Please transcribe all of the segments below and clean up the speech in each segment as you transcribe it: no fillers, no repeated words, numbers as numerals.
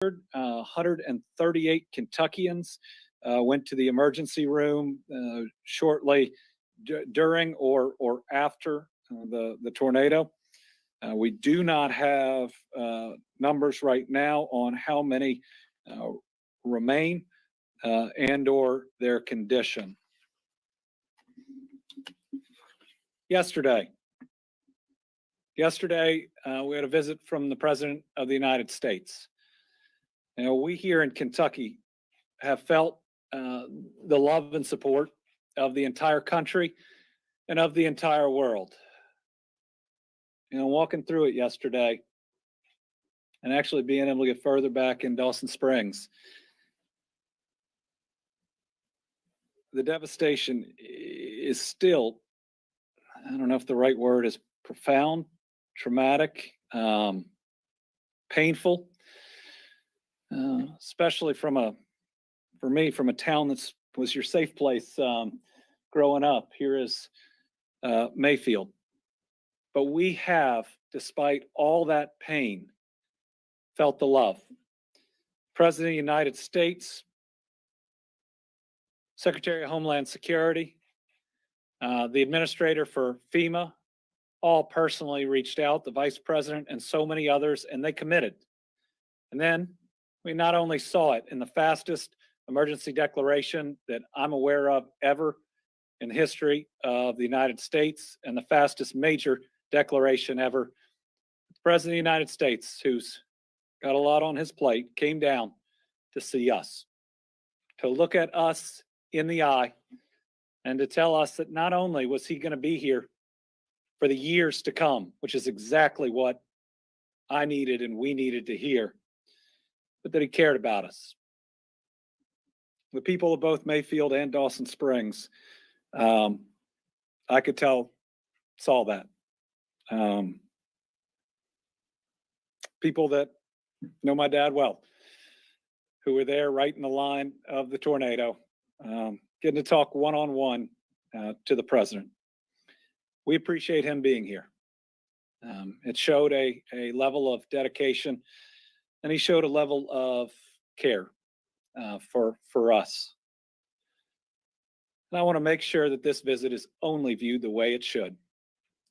138 Kentuckians went to the emergency room shortly during or after the tornado. We do not have numbers right now on how many remain and or their condition. Yesterday, we had a visit from the President of the United States. You know, we here in Kentucky have felt the love and support of the entire country and of the entire world. You know, walking through it yesterday and actually being able to get further back in Dawson Springs, the devastation is still, I don't know if the right word is profound, traumatic, painful, especially for me, from a town that was your safe place growing up. Here is Mayfield. But we have, despite all that pain, felt the love. President of the United States, Secretary of Homeland Security, the administrator for Fema, all personally reached out, the vice president and so many others, and they committed. And then we not only saw it in the fastest emergency declaration that I'm aware of ever in the history of the United States and the fastest major declaration ever, the President of the United States, who's got a lot on his plate, came down to see us, to look at us in the eye and to tell us that not only was he going to be here for the years to come, which is exactly what I needed and we needed to hear, but that he cared about us. The people of both Mayfield and Dawson Springs, I could tell saw that. People that know my dad well, who were there right in the line of the tornado, getting to talk one-on-one to the president. We appreciate him being here. It showed a level of dedication, and he showed a level of care for us. And I want to make sure that this visit is only viewed the way it should,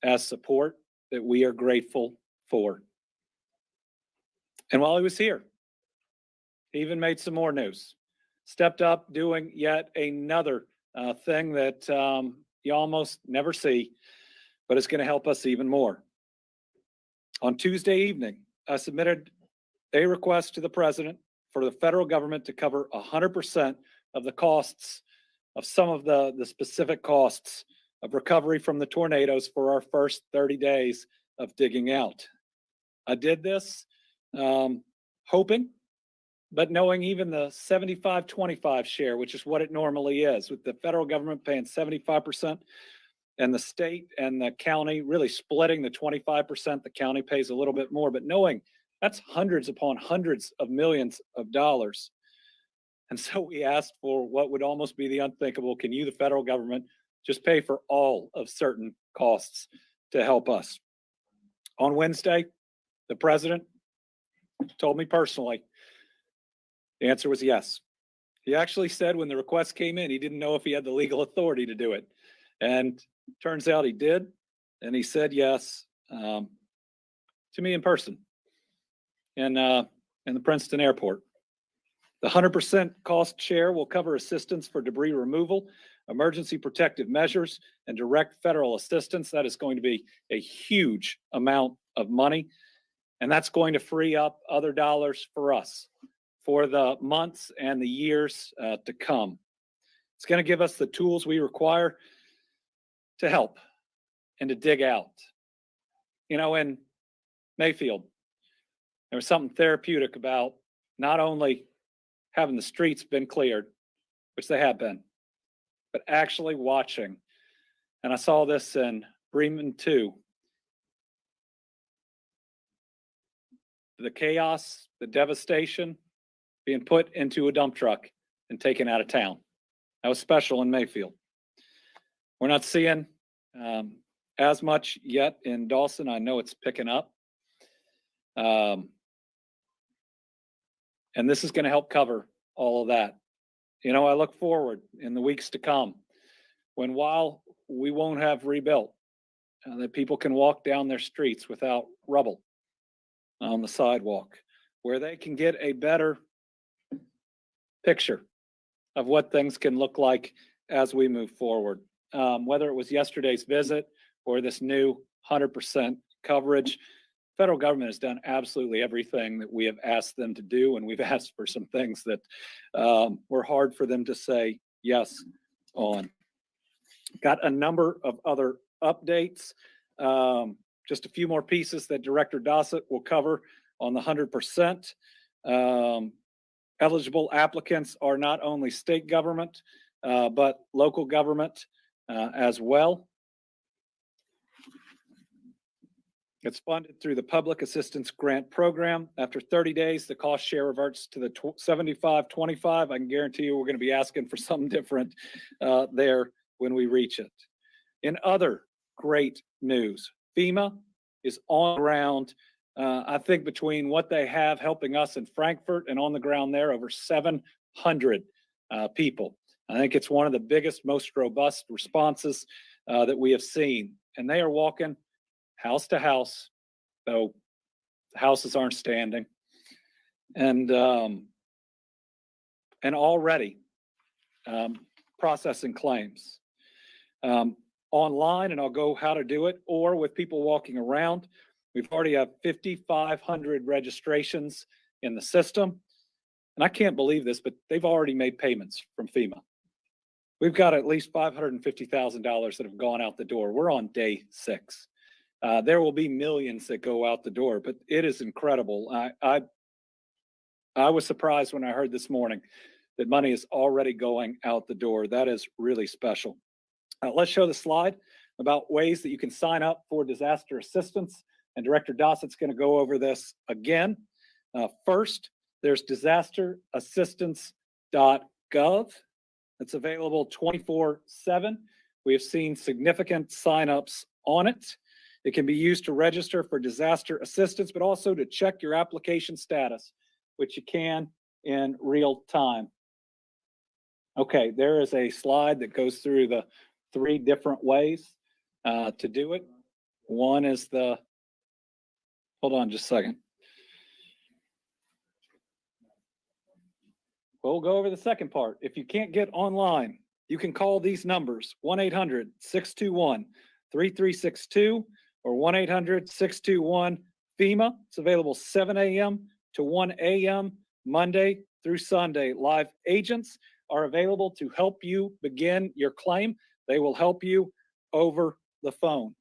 as support that we are grateful for. And while he was here, he even made some more news, stepped up doing yet another thing that you almost never see, but it's going to help us even more. On Tuesday evening, I submitted a request to the president for the federal government to cover 100% of the costs of some of the specific costs of recovery from the tornadoes for our first 30 days of digging out. I did this hoping, but knowing even the 75-25 share, which is what it normally is, with the federal government paying 75% and the state and the county really splitting the 25%, the county pays a little bit more, but knowing that's hundreds upon hundreds of millions of dollars. And so we asked for what would almost be the unthinkable. Can you, the federal government, just pay for all of certain costs to help us? On Wednesday, the president told me personally, the answer was yes. He actually said when the request came in, he didn't know if he had the legal authority to do it. And turns out he did. And he said yes to me in person in the Princeton airport. The 100% cost share will cover assistance for debris removal, emergency protective measures, and direct federal assistance. That is going to be a huge amount of money. And that's going to free up other dollars for us for the months and the years to come. It's going to give us the tools we require to help and to dig out. You know, in Mayfield, there was something therapeutic about not only having the streets been cleared, which they have been, but actually watching. And I saw this in Bremen too. The chaos, the devastation being put into a dump truck and taken out of town. That was special in Mayfield. We're not seeing as much yet in Dawson. I know it's picking up. And this is going to help cover all of that. You know, I look forward in the weeks to come when, while we won't have rebuilt, that people can walk down their streets without rubble on the sidewalk, where they can get a better picture of what things can look like as we move forward. Whether it was yesterday's visit or this new 100% coverage, federal government has done absolutely everything that we have asked them to do, and we've asked for some things that were hard for them to say yes on. Got a number of other updates. Just a few more pieces that Director Dossett will cover on the 100%. Eligible applicants are not only state government, but local government as well. It's funded through the Public Assistance Grant Program. After 30 days, the cost share reverts to the 75-25. I can guarantee you we're going to be asking for something different there when we reach it. In other great news, FEMA is on the ground. I think between what they have helping us in Frankfurt and on the ground there, over 700 people. I think it's one of the biggest, most robust responses that we have seen. And they are walking house to house, though the houses aren't standing. And already processing claims. Online, and I'll go how to do it, or with people walking around. We've already have 5,500 registrations in the system. And I can't believe this, but they've already made payments from FEMA. We've got at least $550,000 that have gone out the door. We're on day 6. There will be millions that go out the door, but it is incredible. I was surprised when I heard this morning that money is already going out the door. That is really special. Let's show the slide about ways that you can sign up for disaster assistance. And Director Dossett's going to go over this again. First, there's disasterassistance.gov. It's available 24/7. We have seen significant signups on it. It can be used to register for disaster assistance, but also to check your application status, which you can in real time. Okay, there is a slide that goes through the 3 different ways to do it. One is the, hold on just a second. We'll go over the second part. If you can't get online, you can call these numbers, 1-800-621-3362 or 1-800-621-FEMA. It's available 7 a.m. to 1 a.m. Monday through Sunday. Live agents are available to help you begin your claim. They will help you over the phone.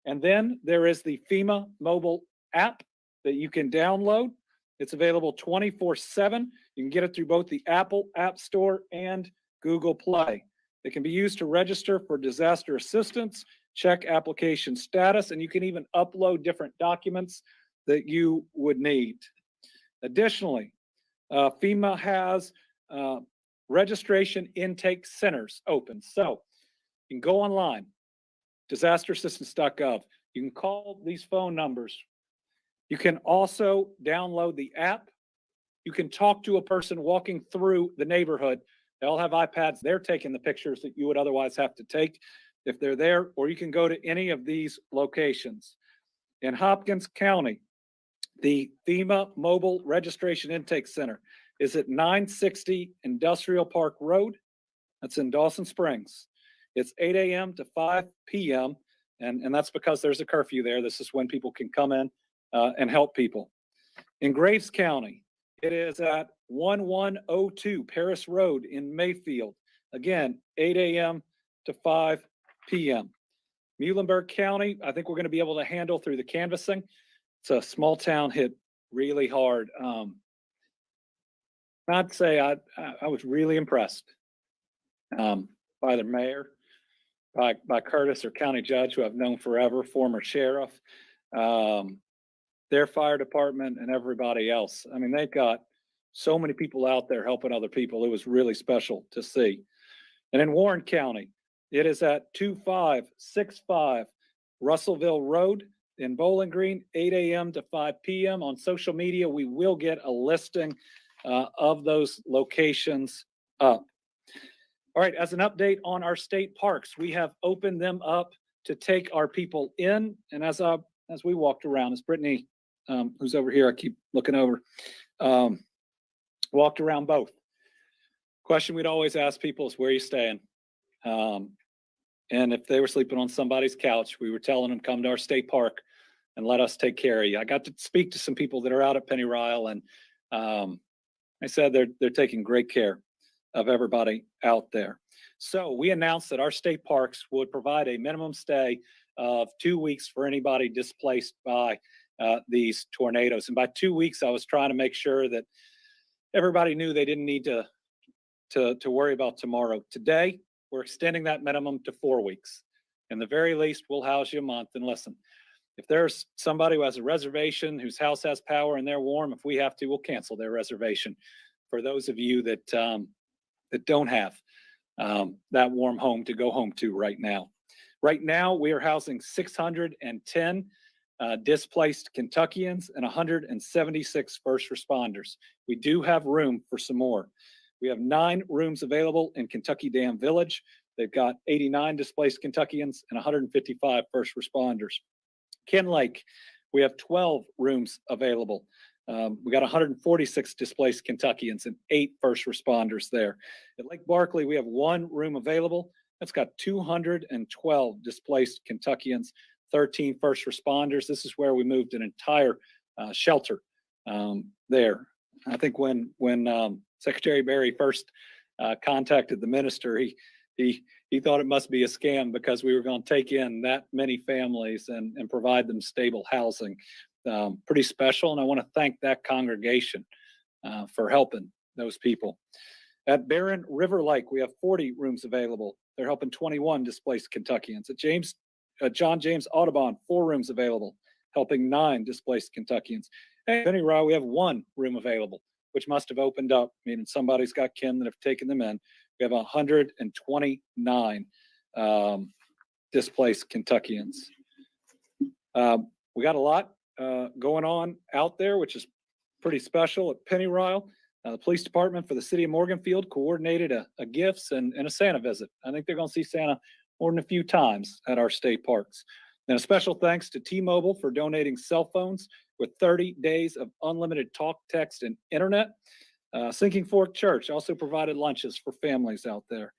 And then there is the FEMA mobile app that you can download. It's available 24/7. You can get it through both the Apple App Store and Google Play. It can be used to register for disaster assistance, check application status, and you can even upload different documents that you would need. Additionally, FEMA has registration intake centers open. So you can go online, disasterassistance.gov. You can call these phone numbers. You can also download the app. You can talk to a person walking through the neighborhood. They all have iPads. They're taking the pictures that you would otherwise have to take if they're there, or you can go to any of these locations. In Hopkins County, the FEMA Mobile Registration Intake Center is at 960 Industrial Park Road. That's in Dawson Springs. It's 8 a.m. to 5 p.m. And that's because there's a curfew there. This is when people can come in and help people. In Graves County, it is at 1102 Paris Road in Mayfield. Again, 8 a.m. to 5 p.m. Muhlenberg County, I think we're going to be able to handle through the canvassing. It's a small town hit really hard. I'd say I was really impressed by the mayor, by Curtis, or county judge, who I've known forever, former sheriff, their fire department, and everybody else. I mean, they've got so many people out there helping other people. It was really special to see. And in Warren County, it is at 2565 Russellville Road in Bowling Green, 8 a.m. to 5 p.m. On social media, we will get a listing of those locations up. All right, as an update on our state parks, we have opened them up to take our people in. And as we walked around, as Brittany, who's over here, I keep looking over, walked around both. Question we'd always ask people is, where are you staying? And if they were sleeping on somebody's couch, we were telling them, come to our state park and let us take care of you. I got to speak to some people that are out at Pennyrile, and they said they're taking great care of everybody out there. So we announced that our state parks would provide a minimum stay of 2 weeks for anybody displaced by these tornadoes. And by 2 weeks, I was trying to make sure that everybody knew they didn't need to worry about tomorrow. Today, we're extending that minimum to 4 weeks. In the very least, we'll house you a month. And listen, if there's somebody who has a reservation, whose house has power and they're warm, if we have to, we'll cancel their reservation. For those of you that don't have that warm home to go home to right now. Right now, we are housing 610 displaced Kentuckians and 176 first responders. We do have room for some more. We have 9 rooms available in Kentucky Dam Village. They've got 89 displaced Kentuckians and 155 first responders. Ken Lake, we have 12 rooms available. We got 146 displaced Kentuckians and 8 first responders there. At Lake Barkley, we have 1 room available. That's got 212 displaced Kentuckians, 13 first responders. This is where we moved an entire shelter there. I think when Secretary Berry first contacted the minister, he thought it must be a scam because we were going to take in that many families and provide them stable housing. Pretty special, and I want to thank that congregation for helping those people. At Barren River Lake, we have 40 rooms available. They're helping 21 displaced Kentuckians. At John James Audubon, 4 rooms available, helping 9 displaced Kentuckians. At Pennyrile, we have 1 room available, which must have opened up, meaning somebody's got kin that have taken them in. We have 129 displaced Kentuckians. We got a lot going on out there, which is pretty special. At Pennyrile, the police department for the city of Morganfield coordinated a gifts and a Santa visit. I think they're going to see Santa more than a few times at our state parks. And a special thanks to T-Mobile for donating cell phones with 30 days of unlimited talk, text, and internet. Sinking Fork Church also provided lunches for families out there.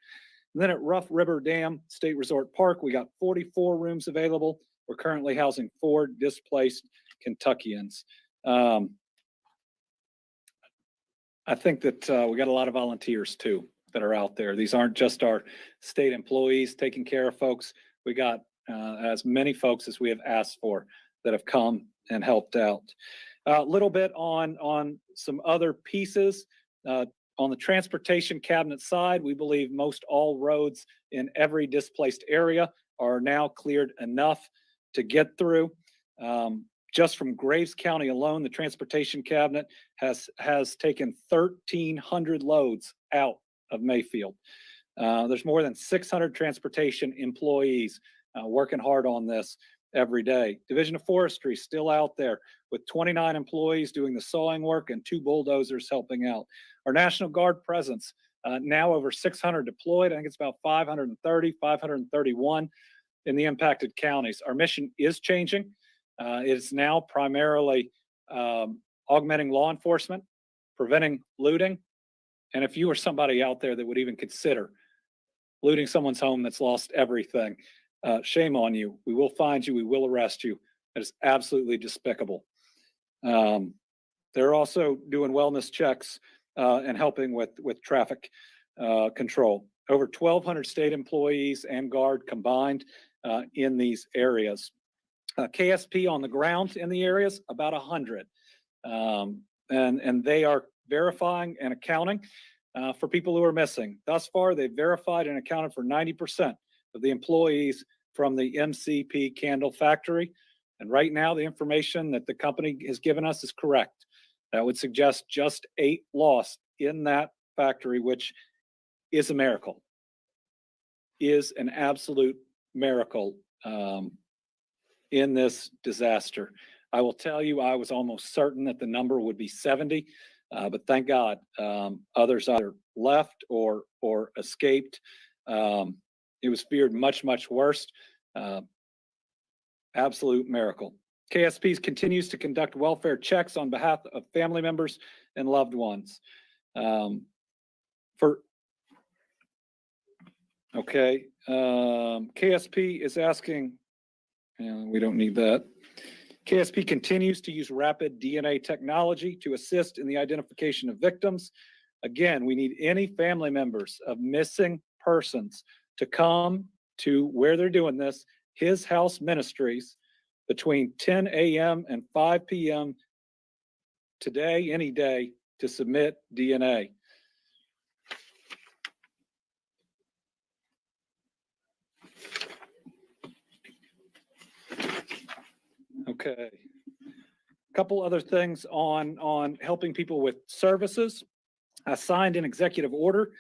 And then at Rough River Dam State Resort Park, we got 44 rooms available. We're currently housing 4 displaced Kentuckians. I think that we got a lot of volunteers too that are out there. These aren't just our state employees taking care of folks. We got as many folks as we have asked for that have come and helped out. A little bit on some other pieces. On the transportation cabinet side, we believe most all roads in every displaced area are now cleared enough to get through. Just from Graves County alone, the transportation cabinet has taken 1,300 loads out of Mayfield. There's more than 600 transportation employees working hard on this every day. Division of Forestry still out there with 29 employees doing the sawing work and 2 bulldozers helping out. Our National Guard presence, now over 600 deployed. I think it's about 530, 531 in the impacted counties. Our mission is changing. It is now primarily augmenting law enforcement, preventing looting. And if you are somebody out there that would even consider looting someone's home that's lost everything, shame on you. We will find you. We will arrest you. That is absolutely despicable. They're also doing wellness checks and helping with traffic control. Over 1,200 state employees and Guard combined in these areas. KSP on the ground in the areas, about 100. And they are verifying and accounting for people who are missing. Thus far, they've verified and accounted for 90% of the employees from the MCP candle factory. And right now, the information that the company has given us is correct. That would suggest just 8 lost in that factory, which is a miracle, is an absolute miracle in this disaster. I will tell you, I was almost certain that the number would be 70 But thank God, others either left or escaped. It was feared much, much worse. Absolute miracle. KSP continues to conduct welfare checks on behalf of family members and loved ones. KSP is asking, and we don't need that. KSP continues to use rapid DNA technology to assist in the identification of victims. Again, we need any family members of missing persons to come to where they're doing this, His House Ministries, between 10 a.m. and 5 p.m. today, any day, to submit DNA. Okay. A couple other things on helping people with services. I signed an executive order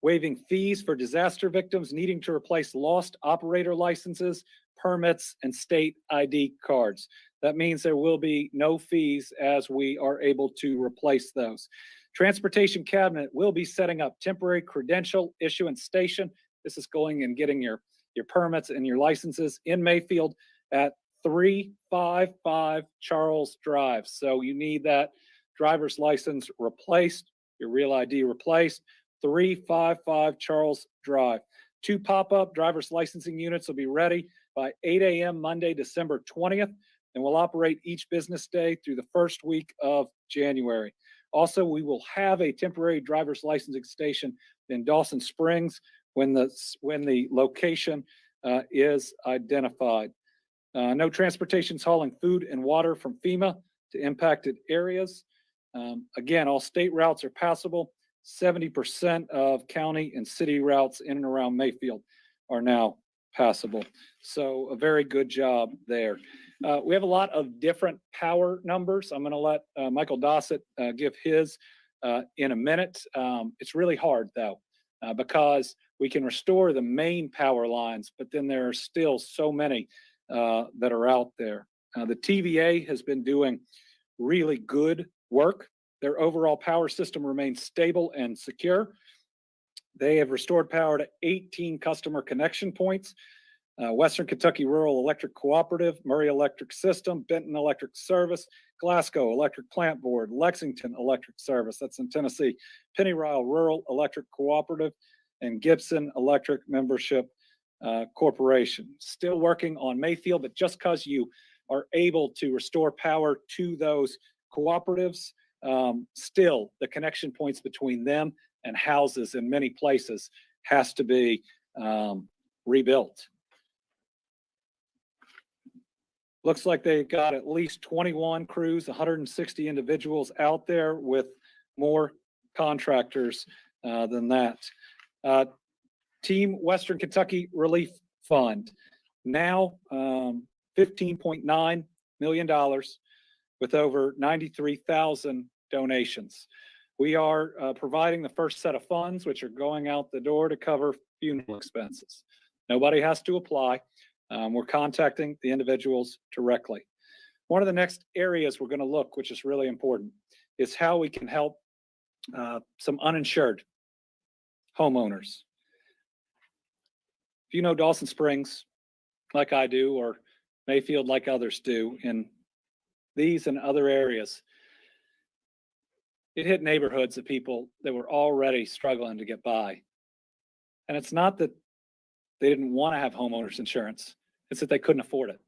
waiving fees for disaster victims needing to replace lost operator licenses, permits, and state ID cards. That means there will be no fees as we are able to replace those. Transportation Cabinet will be setting up temporary credential issuance station. This is going and getting your permits and your licenses in Mayfield at 355 Charles Drive. So you need that driver's license replaced, your real ID replaced, 355 Charles Drive. 2 pop-up driver's licensing units will be ready by 8 a.m. Monday, December 20th, and will operate each business day through the first week of January. Also, we will have a temporary driver's licensing station in Dawson Springs when the location is identified. No transportations hauling food and water from Fema to impacted areas. Again, all state routes are passable. 70% of county and city routes in and around Mayfield are now passable. So a very good job there. We have a lot of different power numbers. I'm going to let Michael Dossett give his in a minute. It's really hard though, because we can restore the main power lines, but then there are still so many that are out there. The TVA has been doing really good work. Their overall power system remains stable and secure. They have restored power to 18 customer connection points. Western Kentucky Rural Electric Cooperative, Murray Electric System, Benton Electric Service, Glasgow Electric Plant Board, Lexington Electric Service, that's in Tennessee, Pennyrile Rural Electric Cooperative, and Gibson Electric Membership Corporation. Still working on Mayfield, but just because you are able to restore power to those cooperatives, still the connection points between them and houses in many places has to be rebuilt. Looks like they got at least 21 crews, 160 individuals out there with more contractors than that. Team Western Kentucky Relief Fund, now $15.9 million with over 93,000 donations. We are providing the first set of funds, which are going out the door to cover funeral expenses. Nobody has to apply. We're contacting the individuals directly. One of the next areas we're going to look, which is really important, is how we can help some uninsured homeowners. If you know Dawson Springs, like I do, or Mayfield like others do, in these and other areas, it hit neighborhoods of people that were already struggling to get by. And it's not that they didn't want to have homeowners insurance, it's that they couldn't afford it.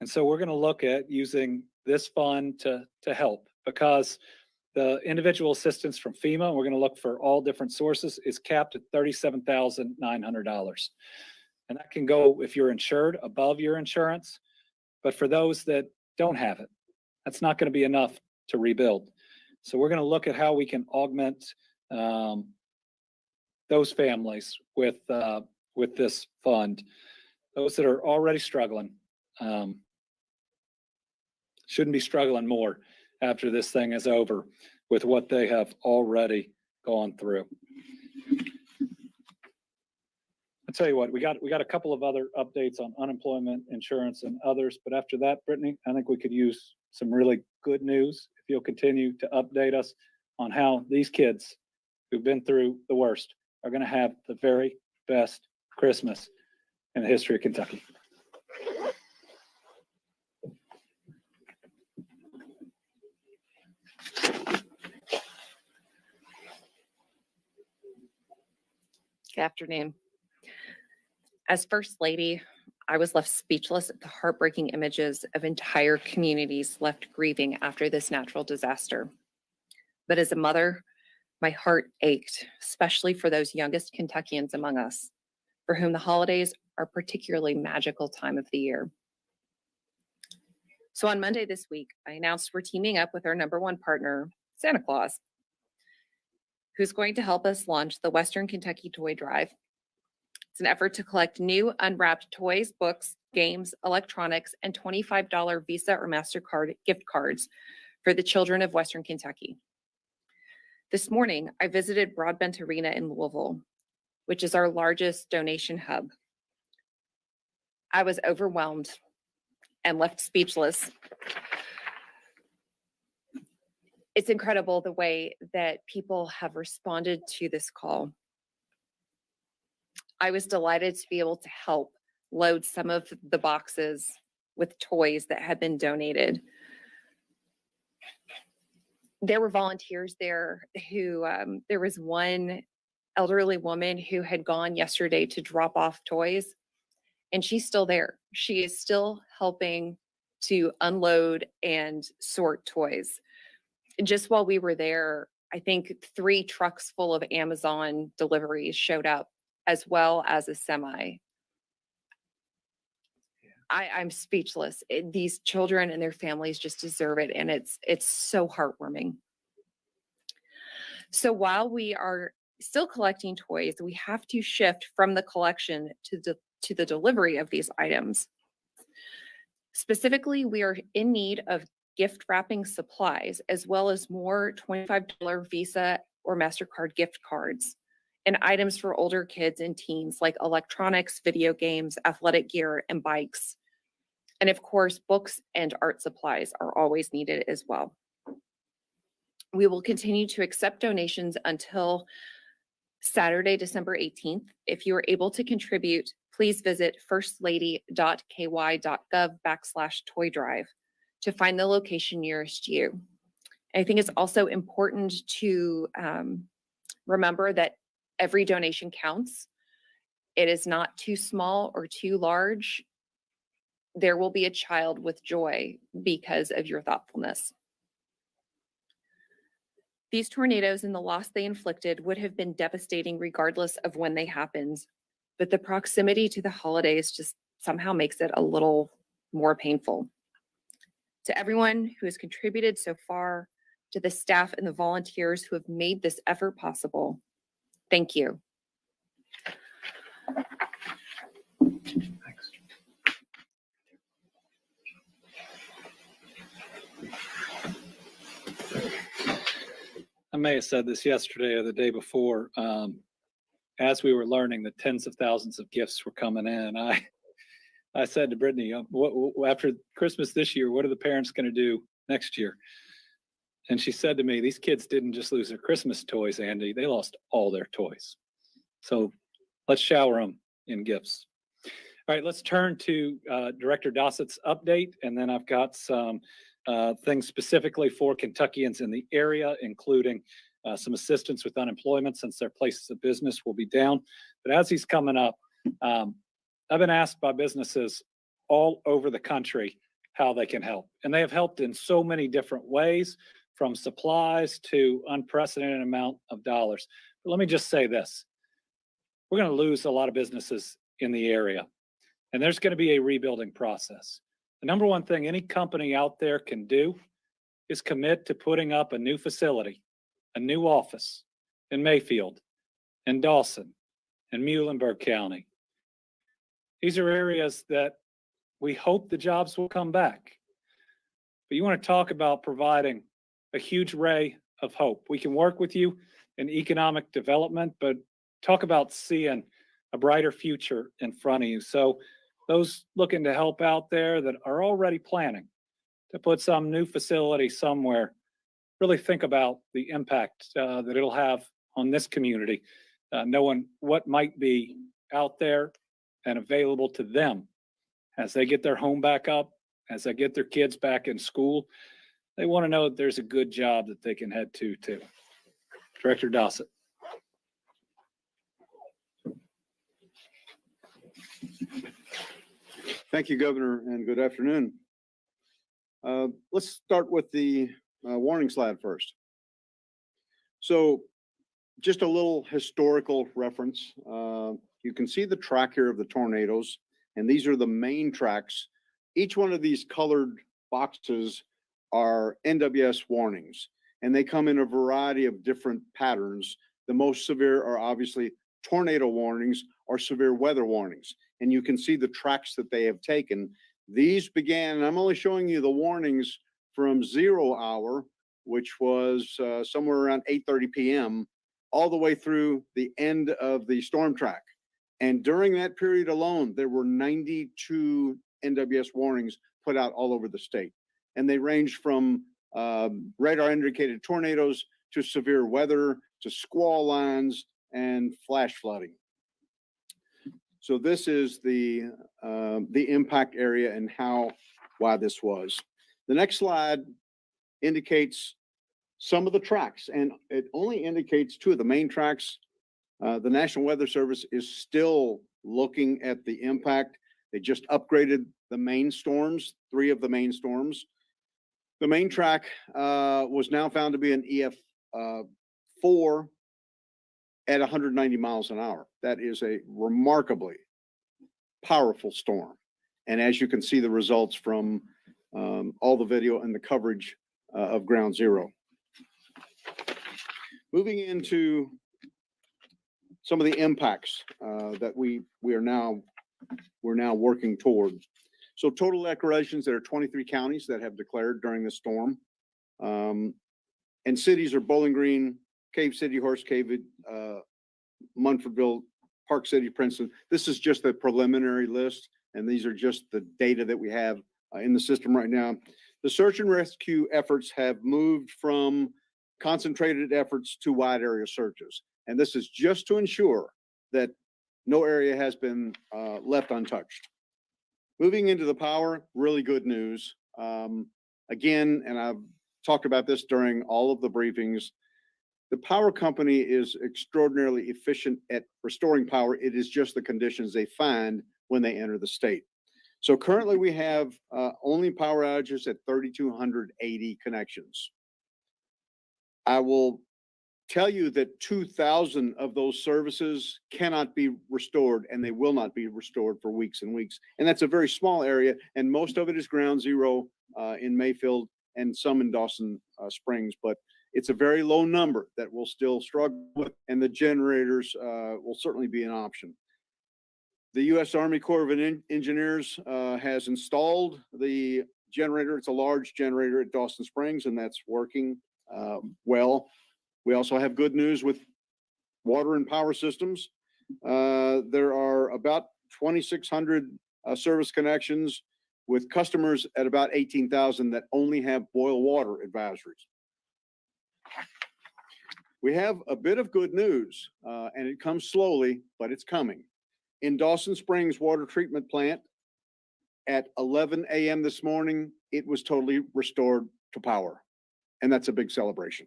And so we're going to look at using this fund to help, because the individual assistance from FEMA, we're going to look for all different sources, is capped at $37,900. And that can go, if you're insured, above your insurance. But for those that don't have it, that's not going to be enough to rebuild. So we're going to look at how we can augment those families with this fund. Those that are already struggling shouldn't be struggling more after this thing is over with what they have already gone through. I'll tell you what, we got a couple of other updates on unemployment insurance and others, but after that, Brittany, I think we could use some really good news if you'll continue to update us on how these kids who've been through the worst are going to have the very best Christmas in the history of Kentucky. Good afternoon. As First Lady, I was left speechless at the heartbreaking images of entire communities left grieving after this natural disaster. But as a mother, my heart ached, especially for those youngest Kentuckians among us, for whom the holidays are a particularly magical time of the year. So on Monday this week, I announced we're teaming up with our #1 partner, Santa Claus, who's going to help us launch the Western Kentucky Toy Drive. It's an effort to collect new unwrapped toys, books, games, electronics, and $25 Visa or MasterCard gift cards for the children of Western Kentucky. This morning, I visited Broadbent Arena in Louisville, which is our largest donation hub. I was overwhelmed and left speechless. It's incredible the way that people have responded to this call. I was delighted to be able to help load some of the boxes with toys that had been donated. There were volunteers there who, there was one elderly woman who had gone yesterday to drop off toys, and she's still there. She is still helping to unload and sort toys. Just while we were there, I think 3 trucks full of Amazon deliveries showed up, as well as a semi. I'm speechless. These children and their families just deserve it, and it's so heartwarming. So while we are still collecting toys, we have to shift from the collection to the delivery of these items. Specifically, we are in need of gift wrapping supplies, as well as more $25 Visa or MasterCard gift cards, and items for older kids and teens like electronics, video games, athletic gear, and bikes. And of course, books and art supplies are always needed as well. We will continue to accept donations until Saturday, December 18th. If you are able to contribute, please visit firstlady.ky.gov/toy drive to find the location nearest you. I think it's also important to remember that every donation counts. It is not too small or too large. There will be a child with joy because of your thoughtfulness. These tornadoes and the loss they inflicted would have been devastating regardless of when they happened, but the proximity to the holidays just somehow makes it a little more painful. To everyone who has contributed so far, to the staff and the volunteers who have made this effort possible, thank you. Thanks. I may have said this yesterday or the day before. As we were learning that tens of thousands of gifts were coming in, I said to Brittany, after Christmas this year, what are the parents going to do next year? And she said to me, these kids didn't just lose their Christmas toys, Andy, they lost all their toys. So let's shower them in gifts. All right, let's turn to Director Dossett's update, and then I've got some things specifically for Kentuckians in the area, including some assistance with unemployment since their places of business will be down. But as he's coming up, I've been asked by businesses all over the country how they can help. And they have helped in so many different ways, from supplies to unprecedented amount of dollars. But let me just say this. We're going to lose a lot of businesses in the area, and there's going to be a rebuilding process. The number one thing any company out there can do is commit to putting up a new facility, a new office in Mayfield, in Dawson, in Muhlenberg County. These are areas that we hope the jobs will come back. But you want to talk about providing a huge ray of hope. We can work with you in economic development, but talk about seeing a brighter future in front of you. So those looking to help out there that are already planning to put some new facility somewhere, really think about the impact that it'll have on this community, knowing what might be out there and available to them as they get their home back up, as they get their kids back in school. They want to know that there's a good job that they can head to too. Director Dossett. Thank you, Governor, and good afternoon. Let's start with the warning slide first. So just a little historical reference. You can see the track here of the tornadoes, and these are the main tracks. Each one of these colored boxes are NWS warnings, and they come in a variety of different patterns. The most severe are obviously tornado warnings or severe weather warnings. And you can see the tracks that they have taken. These began, and I'm only showing you the warnings from 0 hour, which was somewhere around 8:30 p.m., all the way through the end of the storm track. And during that period alone, there were 92 NWS warnings put out all over the state. And they ranged from radar indicated tornadoes to severe weather to squall lines and flash flooding. So this is the impact area and why this was. The next slide indicates some of the tracks, and it only indicates two of the main tracks. The National Weather Service is still looking at the impact. They just upgraded the main storms, 3 of the main storms. The main track was now found to be an EF4 at 190 miles an hour. That is a remarkably powerful storm. And as you can see the results from all the video and the coverage of Ground Zero. Moving into some of the impacts that we're now working toward. So total declarations, there are 23 counties that have declared during the storm. And cities are Bowling Green, Cave City, Horse Cave, Munfordville, Park City, Princeton. This is just a preliminary list, and these are just the data that we have in the system right now. The search and rescue efforts have moved from concentrated efforts to wide area searches. And this is just to ensure that no area has been left untouched. Moving into the power, really good news. Again, and I've talked about this during all of the briefings, the power company is extraordinarily efficient at restoring power. It is just the conditions they find when they enter the state. So currently we have only power outages at 3,280 connections. I will tell you that 2,000 of those services cannot be restored, and they will not be restored for weeks and weeks. And that's a very small area, and most of it is Ground Zero in Mayfield and some in Dawson Springs, but it's a very low number that we'll still struggle with, and the generators will certainly be an option. The U.S. Army Corps of Engineers has installed the generator. It's a large generator at Dawson Springs, and that's working well. We also have good news with water and power systems. There are about 2,600 service connections with customers at about 18,000 that only have boil water advisories. We have a bit of good news, and it comes slowly, but it's coming. In Dawson Springs Water Treatment Plant, at 11 a.m. this morning, it was totally restored to power, and that's a big celebration.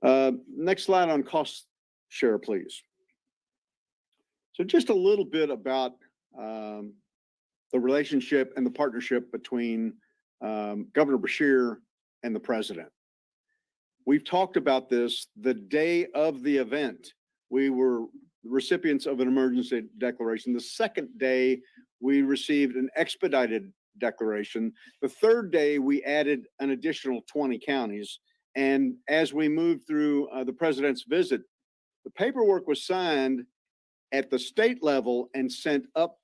Next slide on cost share, please. So just a little bit about the relationship and the partnership between Governor Beshear and the president. We've talked about this the day of the event. We were recipients of an emergency declaration. The second day, we received an expedited declaration. The third day, we added an additional 20 counties. And as we moved through the president's visit, the paperwork was signed at the state level and sent up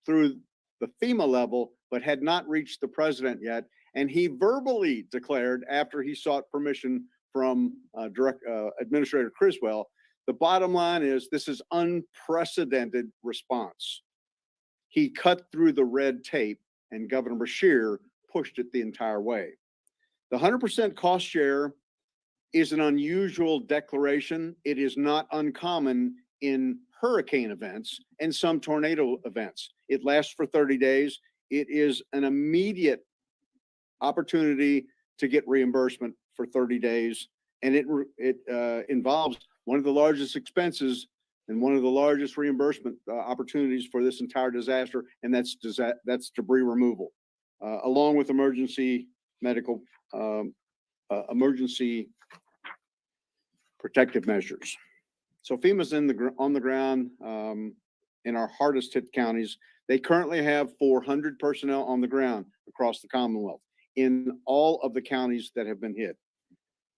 through the Fema level, but had not reached the president yet. And he verbally declared, after he sought permission from Administrator Criswell, the bottom line is this is unprecedented response. He cut through the red tape, and Governor Beshear pushed it the entire way. The 100% cost share is an unusual declaration. It is not uncommon in hurricane events and some tornado events. It lasts for 30 days. It is an immediate opportunity to get reimbursement for 30 days. And it involves one of the largest expenses and one of the largest reimbursement opportunities for this entire disaster, and that's debris removal, along with emergency medical, emergency protective measures. So FEMA's on the ground in our hardest hit counties. They currently have 400 personnel on the ground across the Commonwealth in all of the counties that have been hit.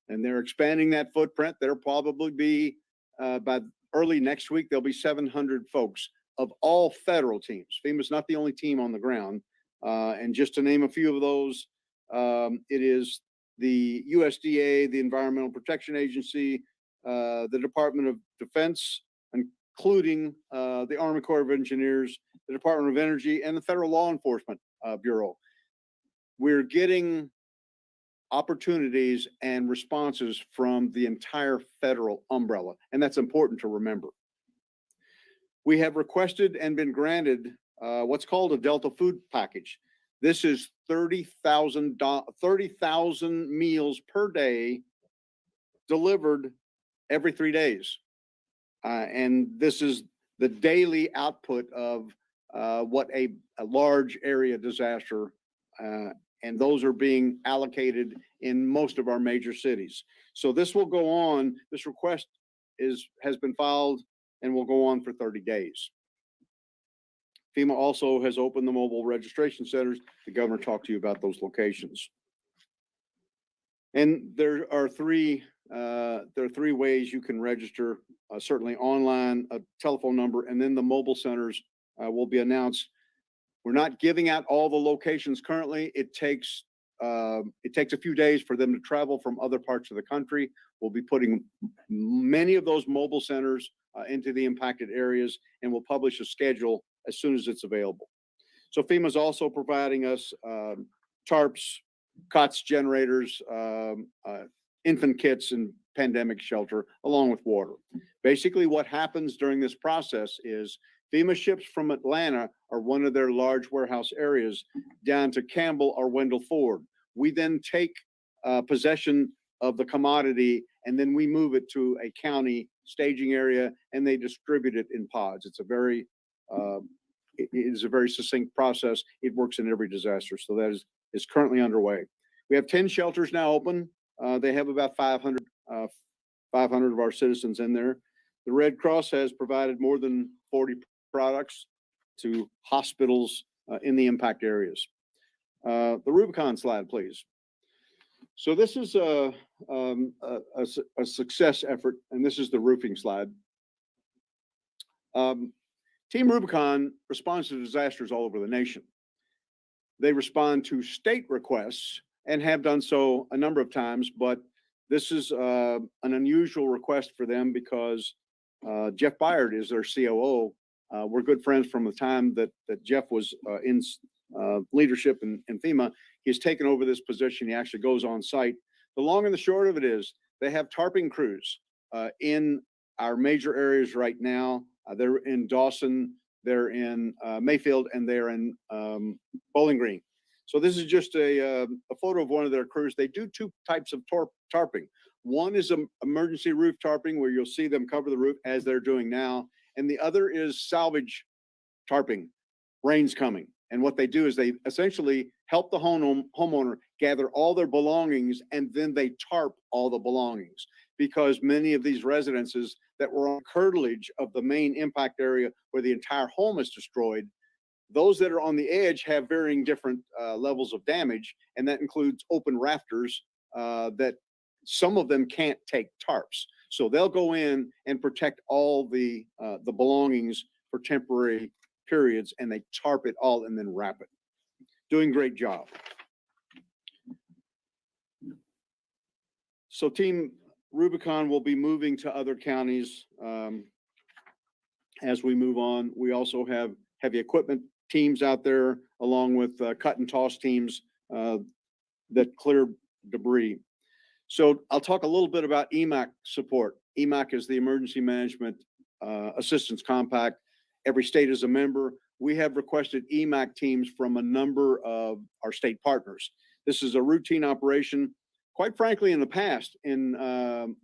And they're expanding that footprint. There'll probably be, by early next week, there'll be 700 folks of all federal teams. FEMA's not the only team on the ground. And just to name a few of those, it is the USDA, the Environmental Protection Agency, the Department of Defense, including the Army Corps of Engineers, the Department of Energy, and the Federal Law Enforcement Bureau. We're getting opportunities and responses from the entire federal umbrella, and that's important to remember. We have requested and been granted what's called a Delta Food Package. This is 30,000 meals per day delivered every 3 days. And this is the daily output of what a large area disaster, and those are being allocated in most of our major cities. So this will go on. This request has been filed and will go on for 30 days. FEMA also has opened the mobile registration centers. The governor talked to you about those locations. And there are three ways you can register, certainly online, a telephone number, and then the mobile centers will be announced. We're not giving out all the locations currently. It takes a few days for them to travel from other parts of the country. We'll be putting many of those mobile centers into the impacted areas, and we'll publish a schedule as soon as it's available. So FEMA's also providing us tarps, COTS generators, infant kits, and pandemic shelter, along with water. Basically, what happens during this process is FEMA ships from Atlanta or one of their large warehouse areas down to Campbell or Wendell Ford. We then take possession of the commodity, and then we move it to a county staging area, and they distribute it in pods. It's a very succinct process. It works in every disaster. So that is currently underway. We have 10 shelters now open. They have about 500 of our citizens in there. The Red Cross has provided more than 40 products to hospitals in the impact areas. The Rubicon slide, please. So this is a success effort, and this is the roofing slide. Team Rubicon responds to disasters all over the nation. They respond to state requests and have done so a number of times, but this is an unusual request for them because Jeff Byard is their COO. We're good friends from the time that Jeff was in leadership in FEMA. He's taken over this position. He actually goes on site. The long and the short of it is they have tarping crews in our major areas right now. They're in Dawson, they're in Mayfield, and they're in Bowling Green. So this is just a photo of one of their crews. They do two types of tarping. One is an emergency roof tarping, where you'll see them cover the roof as they're doing now. And the other is salvage tarping. Rain's coming. And what they do is they essentially help the homeowner gather all their belongings, and then they tarp all the belongings, because many of these residences that were on curtilage of the main impact area where the entire home is destroyed, those that are on the edge have varying different levels of damage, and that includes open rafters that some of them can't take tarps. So they'll go in and protect all the belongings for temporary periods, and they tarp it all and then wrap it. Doing a great job. So Team Rubicon will be moving to other counties as we move on. We also have heavy equipment teams out there, along with cut and toss teams that clear debris. So I'll talk a little bit about EMAC support. EMAC is the Emergency Management Assistance Compact. Every state is a member. We have requested EMAC teams from a number of our state partners. This is a routine operation. Quite frankly, in the past, in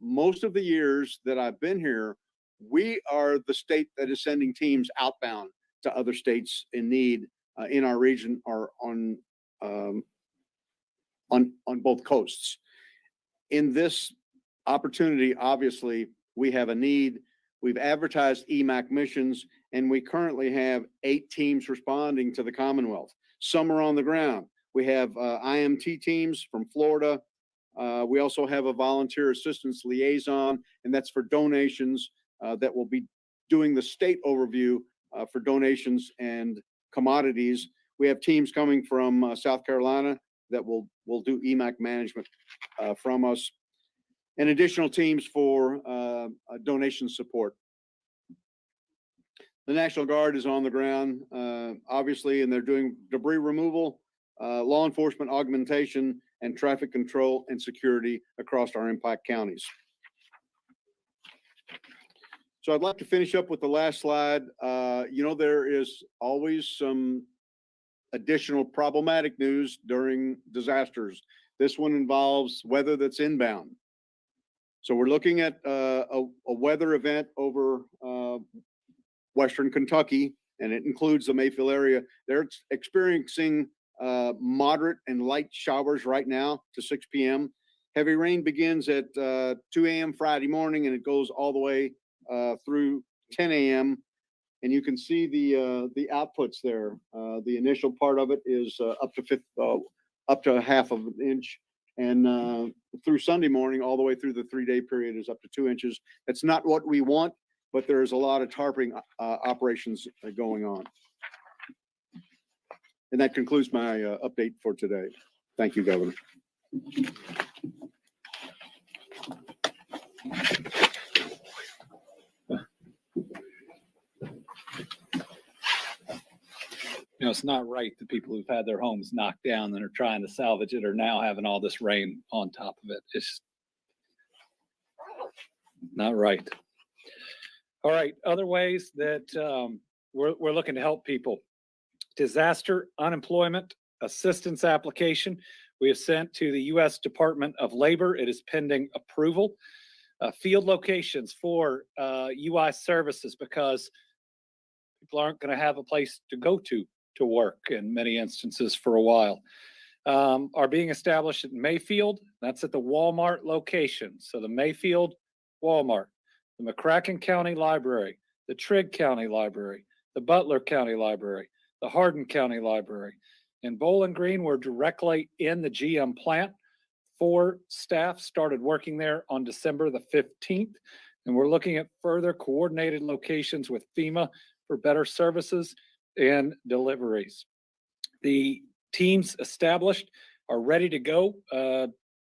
most of the years that I've been here, we are the state that is sending teams outbound to other states in need in our region or on both coasts. In this opportunity, obviously, we have a need. We've advertised EMAC missions, and we currently have 8 teams responding to the Commonwealth. Some are on the ground. We have IMT teams from Florida. We also have a volunteer assistance liaison, and that's for donations that will be doing the state overview for donations and commodities. We have teams coming from South Carolina that will do EMAC management from us, and additional teams for donation support. The National Guard is on the ground, obviously, and they're doing debris removal, law enforcement augmentation, and traffic control and security across our impact counties. So I'd like to finish up with the last slide. There is always some additional problematic news during disasters. This one involves weather that's inbound. So we're looking at a weather event over Western Kentucky, and it includes the Mayfield area. They're experiencing moderate and light showers right now to 6 p.m. Heavy rain begins at 2 a.m. Friday morning, and it goes all the way through 10 a.m. And you can see the outputs there. The initial part of it is up to a half of an inch, and through Sunday morning, all the way through the 3-day period is up to 2 inches. That's not what we want, but there's a lot of tarping operations going on. And that concludes my update for today. Thank you, Governor. It's not right that people who've had their homes knocked down and are trying to salvage it are now having all this rain on top of it. It's not right. All right, other ways that we're looking to help people. Disaster unemployment assistance application we have sent to the U.S. Department of Labor. It is pending approval. Field locations for UI services, because people aren't going to have a place to go to work in many instances for a while, are being established at Mayfield. That's at the Walmart location. So the Mayfield Walmart, the McCracken County Library, the Trigg County Library, the Butler County Library, the Hardin County Library. In Bowling Green, we're directly in the GM plant. 4 staff started working there on December the 15th, and we're looking at further coordinated locations with Fema for better services and deliveries. The teams established are ready to go,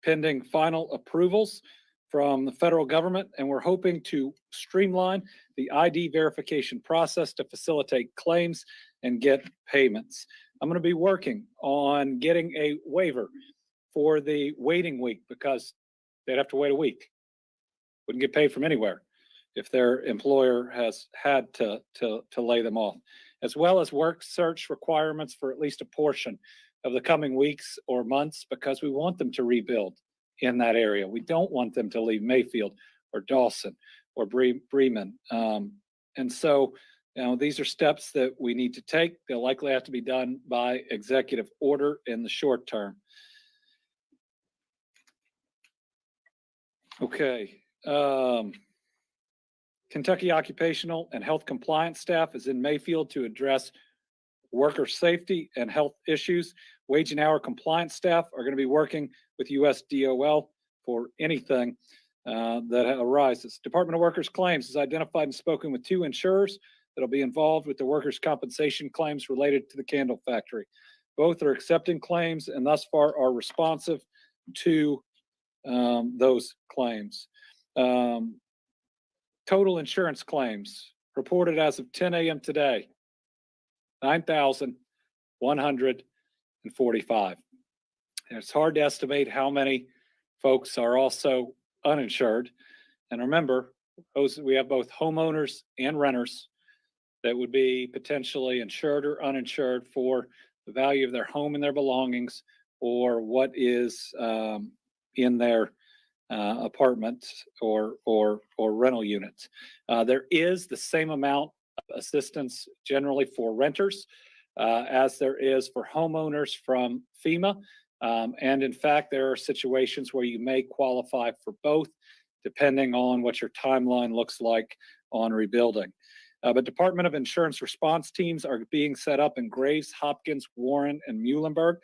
pending final approvals from the federal government, and we're hoping to streamline the ID verification process to facilitate claims and get payments. I'm going to be working on getting a waiver for the waiting week, because they'd have to wait a week. Wouldn't get paid from anywhere if their employer has had to lay them off, as well as work search requirements for at least a portion of the coming weeks or months, because we want them to rebuild in that area. We don't want them to leave Mayfield or Dawson or Bremen. And so, these are steps that we need to take. They'll likely have to be done by executive order in the short term. Okay. Kentucky Occupational and Health Compliance staff is in Mayfield to address worker safety and health issues. Wage and hour compliance staff are going to be working with USDOL for anything that arises. Department of Workers Claims has identified and spoken with 2 insurers that'll be involved with the workers' compensation claims related to the candle factory. Both are accepting claims and thus far are responsive to those claims. Total insurance claims reported as of 10 a.m. today, 9,145. It's hard to estimate how many folks are also uninsured. And remember, we have both homeowners and renters that would be potentially insured or uninsured for the value of their home and their belongings, or what is in their apartment or rental units. There is the same amount of assistance generally for renters as there is for homeowners from FEMA. And in fact, there are situations where you may qualify for both, depending on what your timeline looks like on rebuilding. But Department of Insurance response teams are being set up in Graves, Hopkins, Warren, and Muhlenberg.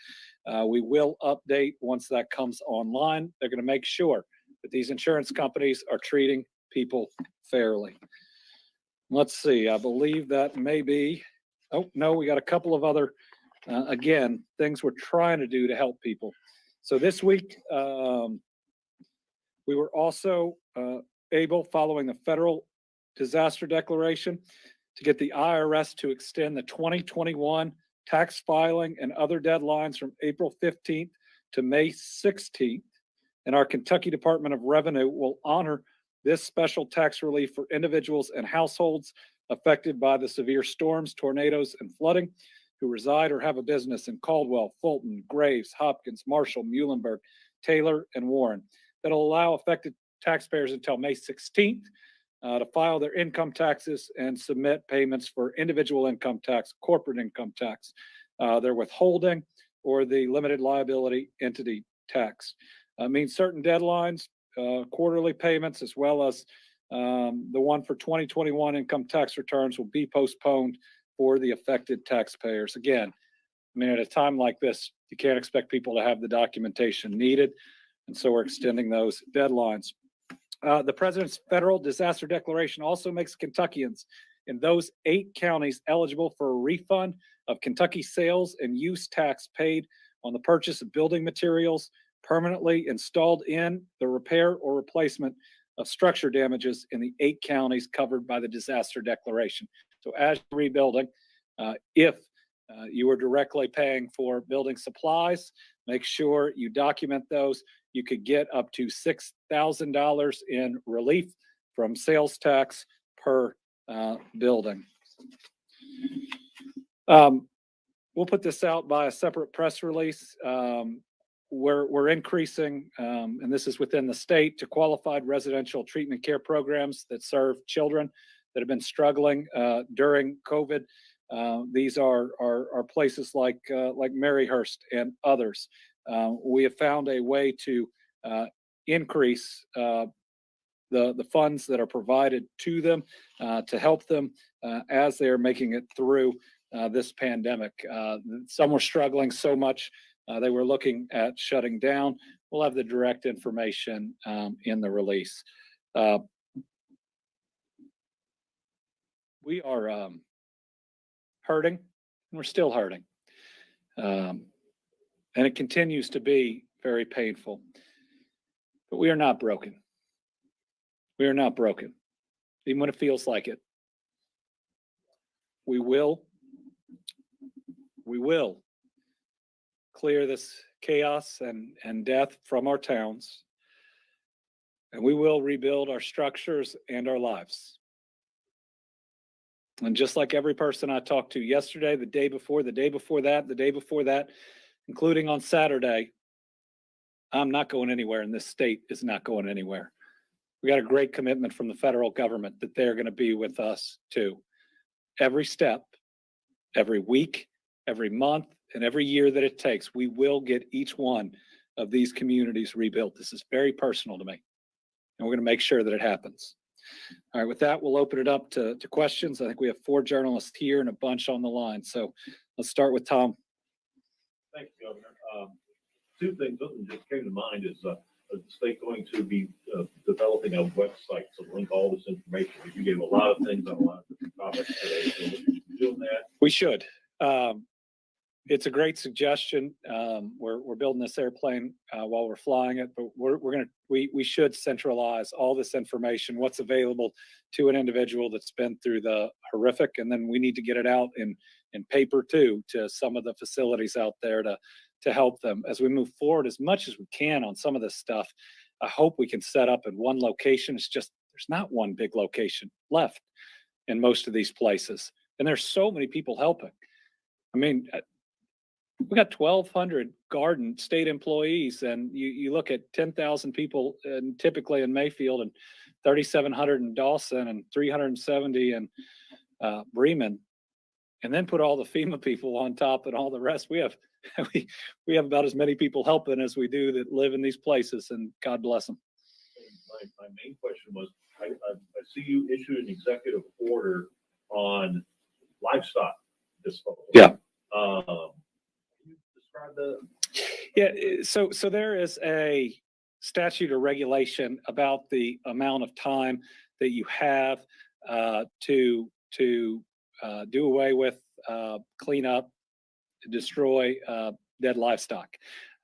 We will update once that comes online. They're going to make sure that these insurance companies are treating people fairly. Let's see, I believe that may be, oh, no, we got a couple of other, again, things we're trying to do to help people. So this week, we were also able, following the federal disaster declaration, to get the IRS to extend the 2021 tax filing and other deadlines from April 15th to May 16th. And our Kentucky Department of Revenue will honor this special tax relief for individuals and households affected by the severe storms, tornadoes, and flooding who reside or have a business in Caldwell, Fulton, Graves, Hopkins, Marshall, Muhlenberg, Taylor, and Warren. That'll allow affected taxpayers until May 16th to file their income taxes and submit payments for individual income tax, corporate income tax, their withholding, or the limited liability entity tax. Means certain deadlines, quarterly payments, as well as the one for 2021 income tax returns will be postponed for the affected taxpayers. Again, I mean, at a time like this, you can't expect people to have the documentation needed. And so we're extending those deadlines. The President's federal disaster declaration also makes Kentuckians in those 8 counties eligible for a refund of Kentucky sales and use tax paid on the purchase of building materials permanently installed in the repair or replacement of structure damages in the 8 counties covered by the disaster declaration. So as you're rebuilding, if you are directly paying for building supplies, make sure you document those. You could get up to $6,000 in relief from sales tax per building. We'll put this out by a separate press release. We're increasing, and this is within the state, to qualified residential treatment care programs that serve children that have been struggling during COVID. These are places like Maryhurst and others. We have found a way to increase the funds that are provided to them to help them as they are making it through this pandemic. Some were struggling so much they were looking at shutting down. We'll have the direct information in the release. We are hurting, and we're still hurting. And it continues to be very painful. But we are not broken. We are not broken, even when it feels like it. We will clear this chaos and death from our towns, and we will rebuild our structures and our lives. And just like every person I talked to yesterday, the day before that, including on Saturday, I'm not going anywhere, and this state is not going anywhere. We got a great commitment from the federal government that they're going to be with us too. Every step, every week, every month, and every year that it takes, we will get each one of these communities rebuilt. This is very personal to me, and we're going to make sure that it happens. All right, with that, we'll open it up to questions. I think we have 4 journalists here and a bunch on the line. So let's start with Tom. Thank you, Governor. 2 things that just came to mind is the state going to be developing a website to link all this information. You gave a lot of things on a lot of different topics today. So we're doing that. We should. It's a great suggestion. We're building this airplane while we're flying it, but we should centralize all this information, what's available to an individual that's been through the horrific, and then we need to get it out in paper too, to some of the facilities out there to to help them as we move forward as much as we can on some of this stuff. I hope we can set up in one location. It's just, there's not one big location left in most of these places. And there's so many people helping. I mean, we got 1,200 garden state employees, and you look at 10,000 people and typically in Mayfield, and 3,700 in Dawson, and 370 in Bremen, and then put all the FEMA people on top and all the rest. We have we have about as many people helping as we do that live in these places, and God bless them. My main question was, I see you issued an executive order on livestock disposal. Yeah. Can you describe the? Yeah, so there is a statute or regulation about the amount of time that you have to do away with, clean up, destroy dead livestock.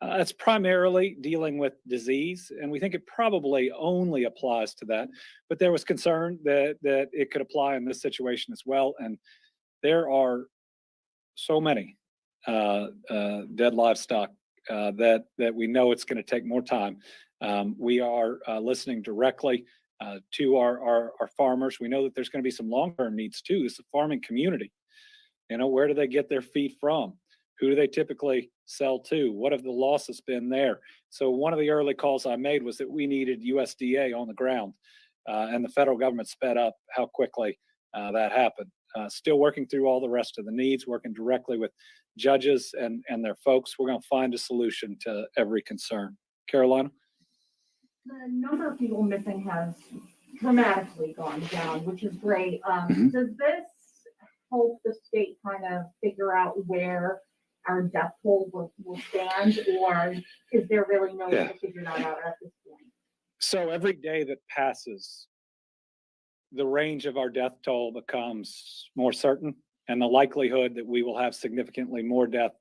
It's primarily dealing with disease, and we think it probably only applies to that. But there was concern that it could apply in this situation as well, and there are so many dead livestock that we know it's going to take more time. We are listening directly to our farmers. We know that there's going to be some long-term needs too. It's a farming community. You know, where do they get their feed from? Who do they typically sell to? What have the losses been there? So one of the early calls I made was that we needed USDA on the ground, and the federal government sped up how quickly that happened. Still working through all the rest of the needs, working directly with judges and their folks. We're going to find a solution to every concern. Carolina? The number of people missing has dramatically gone down, which is great. Does this help the state kind of figure out where our death toll will stand, or is there really no way to figure that out at this point? So every day that passes, the range of our death toll becomes more certain, and the likelihood that we will have significantly more death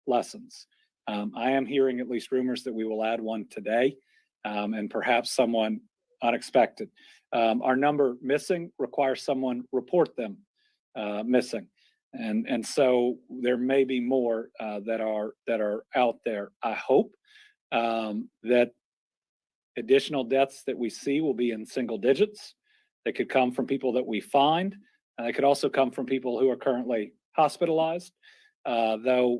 lessens. I am hearing at least rumors that we will add one today, and perhaps someone unexpected. Our number missing requires someone report them missing. And so there may be more that are out there. I hope that additional deaths that we see will be in single digits. They could come from people that we find. They could also come from people who are currently hospitalized. Though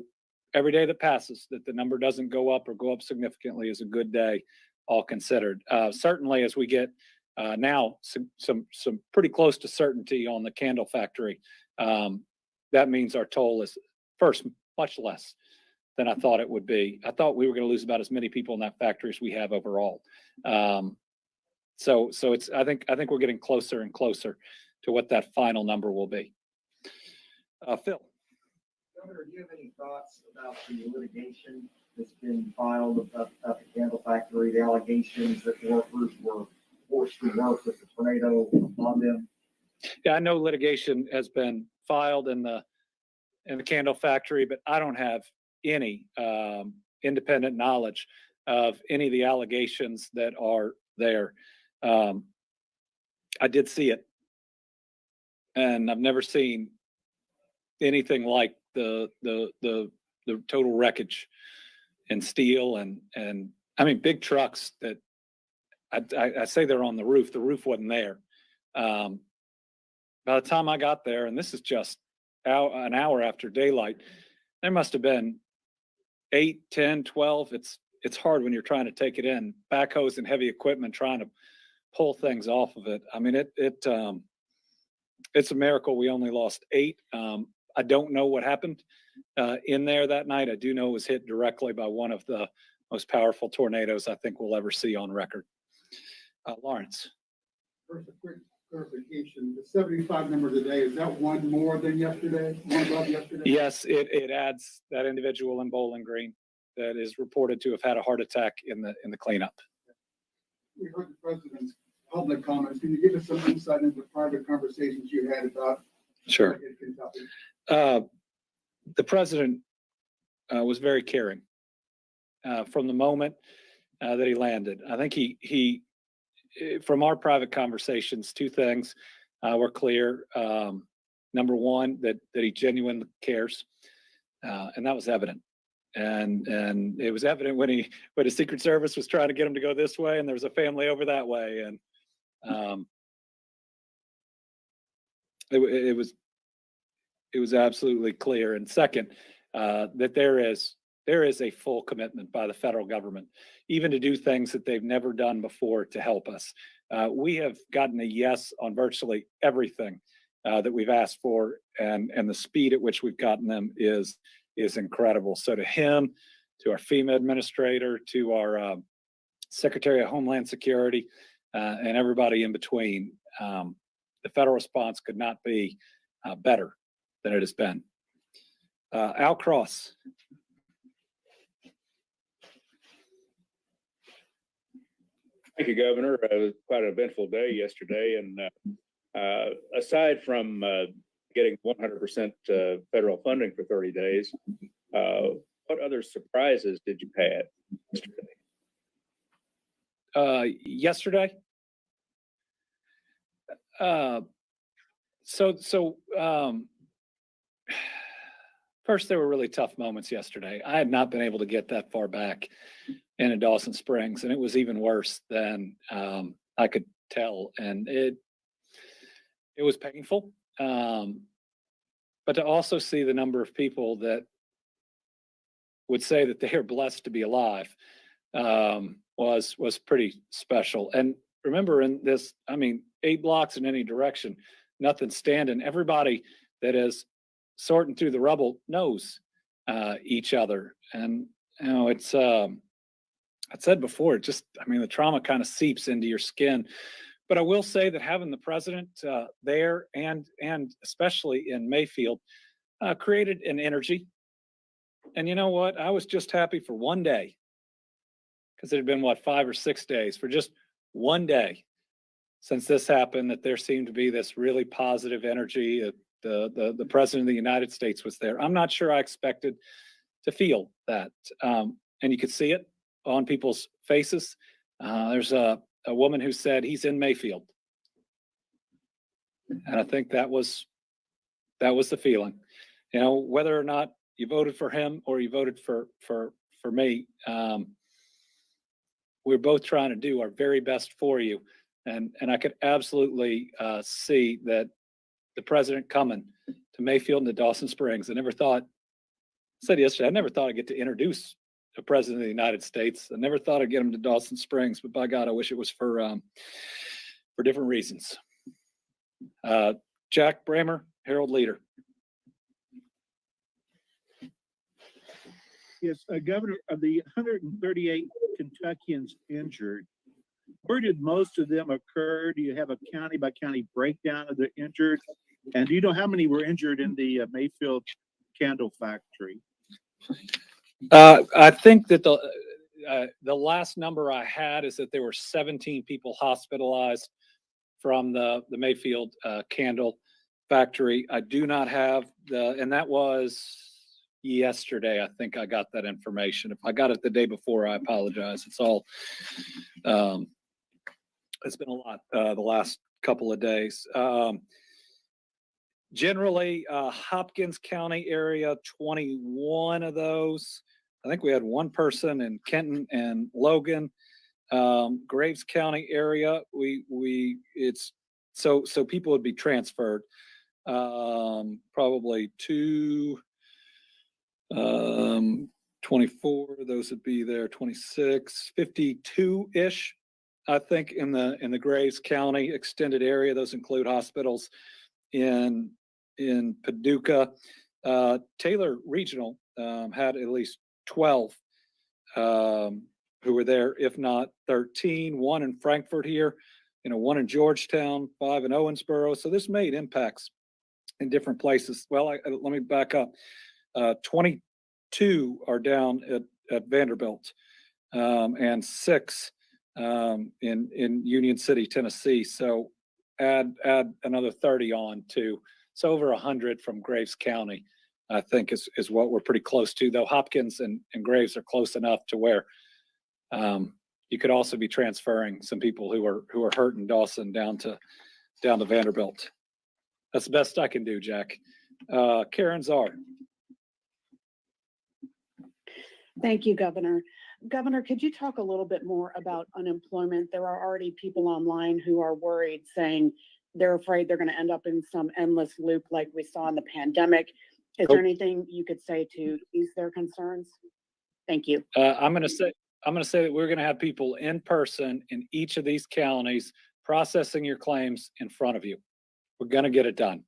every day that passes, that the number doesn't go up or go up significantly is a good day, all considered. Certainly, as we get now some pretty close to certainty on the candle factory, that means our toll is first much less than I thought it would be. I thought we were going to lose about as many people in that factory as we have overall. So it's I think we're getting closer and closer to what that final number will be. Phil. Governor, do you have any thoughts about the litigation that's been filed about the candle factory, the allegations that workers were forced to work with the tornado on them? Yeah, I know litigation has been filed in the candle factory, but I don't have any independent knowledge of any of the allegations that are there. I did see it, and I've never seen anything like the total wreckage and steel and I mean big trucks that I say they're on the roof. The roof wasn't there. By the time I got there, and this is just an hour after daylight, there must have been 8, 10, 12. It's hard when you're trying to take it in. Backhoes and heavy equipment trying to pull things off of it. I mean, it's a miracle we only lost 8. I don't know what happened in there that night. I do know it was hit directly by one of the most powerful tornadoes I think we'll ever see on record. Lawrence. First, a quick clarification. The 75 number today, is that one more than yesterday? One above yesterday? Yes, it adds that individual in Bowling Green that is reported to have had a heart attack in the cleanup. We heard the president's public comments. Can you give us some insight into the private conversations you had about Sure. Kentucky? The president was very caring from the moment that he landed. I think he from our private conversations, 2 things were clear. Number one, that he genuinely cares, and that was evident. And it was evident when the Secret Service was trying to get him to go this way, and there was a family over that way, and it was absolutely clear. And second, that there is a full commitment by the federal government, even to do things that they've never done before to help us. We have gotten a yes on virtually everything that we've asked for, and the speed at which we've gotten them is incredible. So to him, to our FEMA administrator, to our Secretary of Homeland Security, and everybody in between, the federal response could not be better than it has been. Al Cross. Thank you, Governor. It was quite an eventful day yesterday, and aside from getting 100% federal funding for 30 days, what other surprises did you have yesterday? Yesterday? First, there were really tough moments yesterday. I had not been able to get that far back into Dawson Springs, and it was even worse than I could tell. And it was painful. But to also see the number of people that would say that they are blessed to be alive was pretty special. And remember, in this, 8 blocks in any direction, nothing standing. Everybody that is sorting through the rubble knows each other. And, it's, I said before, the trauma kind of seeps into your skin. But I will say that having the president there and especially in Mayfield created an energy. And you know what? I was just happy for one day, because it had been 5 or 6 days, for just one day since this happened, that there seemed to be this really positive energy. The president of the United States was there. I'm not sure I expected to feel that. And you could see it on people's faces. There's a woman who said he's in Mayfield. And I think that was the feeling. Whether or not you voted for him or you voted for me, we're both trying to do our very best for you. And I could absolutely see that the president coming to Mayfield and to Dawson Springs. I said yesterday, I never thought I'd get to introduce the president of the United States. I never thought I'd get him to Dawson Springs, but by God, I wish it was for different reasons. Jack Bramer, Herald Leader. Yes, Governor, of the 138 Kentuckians injured, where did most of them occur? Do you have a county by county breakdown of the injured? And do you know how many were injured in the Mayfield candle factory? I think that the last number I had is that there were 17 people hospitalized from the Mayfield candle factory. I do not have and that was yesterday. I think I got that information. If I got it the day before, I apologize. It's all, it's been a lot the last couple of days. Generally, Hopkins County area, 21 of those. I think we had one person in Kenton and Logan. Graves County area, it's so people would be transferred. Probably 24, those would be there, 26, 52-ish, I think, in the Graves County extended area. Those include hospitals in Paducah. Taylor Regional had at least 12 who were there, if not 13, one in Frankfurt here, one in Georgetown, 5 in Owensboro. So this made impacts in different places. Well, let me back up. 22 are down at Vanderbilt, and 6 in Union City, Tennessee. So add another 30 on to, so over 100 from Graves County, I think is what we're pretty close to, though Hopkins and Graves are close enough to where you could also be transferring some people who are hurt in Dawson down to Vanderbilt. That's the best I can do, Jack. Karen Czar. Thank you, Governor. Governor, could you talk a little bit more about unemployment? There are already people online who are worried, saying they're afraid they're going to end up in some endless loop like we saw in the pandemic. Is there anything you could say to ease their concerns? Thank you. I'm going to say that we're going to have people in person in each of these counties processing your claims in front of you. We're going to get it done.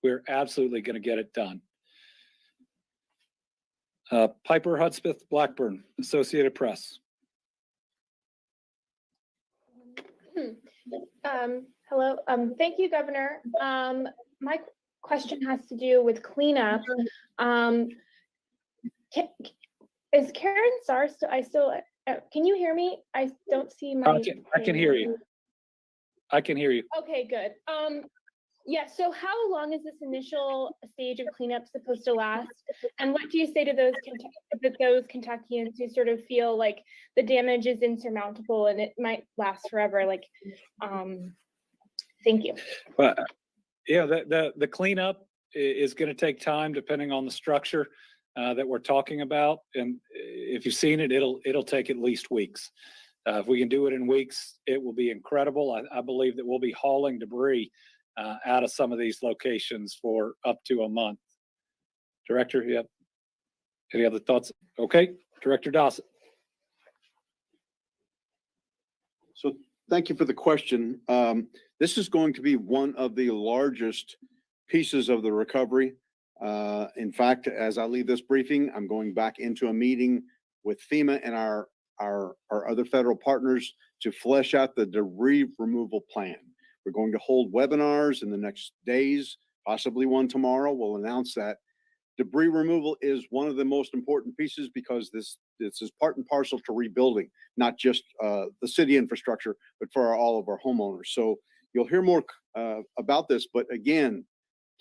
We're absolutely going to get it done. Piper Hudspeth Blackburn, Associated Press. Hello. Thank you, Governor. My question has to do with cleanup. Is Karen Sar can you hear me? I don't see my. I can hear you. I can hear you. Okay, good. Yeah, so how long is this initial stage of cleanup supposed to last? And what do you say to those Kentuckians who sort of feel like the damage is insurmountable and it might last forever? Like, thank you. But yeah, the cleanup is going to take time depending on the structure that we're talking about. And if you've seen it, it'll take at least weeks. If we can do it in weeks, it will be incredible. I believe that we'll be hauling debris out of some of these locations for up to a month. Director, you have any other thoughts? Okay, Director Dawson. So thank you for the question. This is going to be one of the largest pieces of the recovery. In fact, as I leave this briefing, I'm going back into a meeting with Fema and our other federal partners to flesh out the debris removal plan. We're going to hold webinars in the next days, possibly one tomorrow. We'll announce that. Debris removal is one of the most important pieces because this is part and parcel to rebuilding, not just the city infrastructure, but for all of our homeowners. So you'll hear more about this, but again,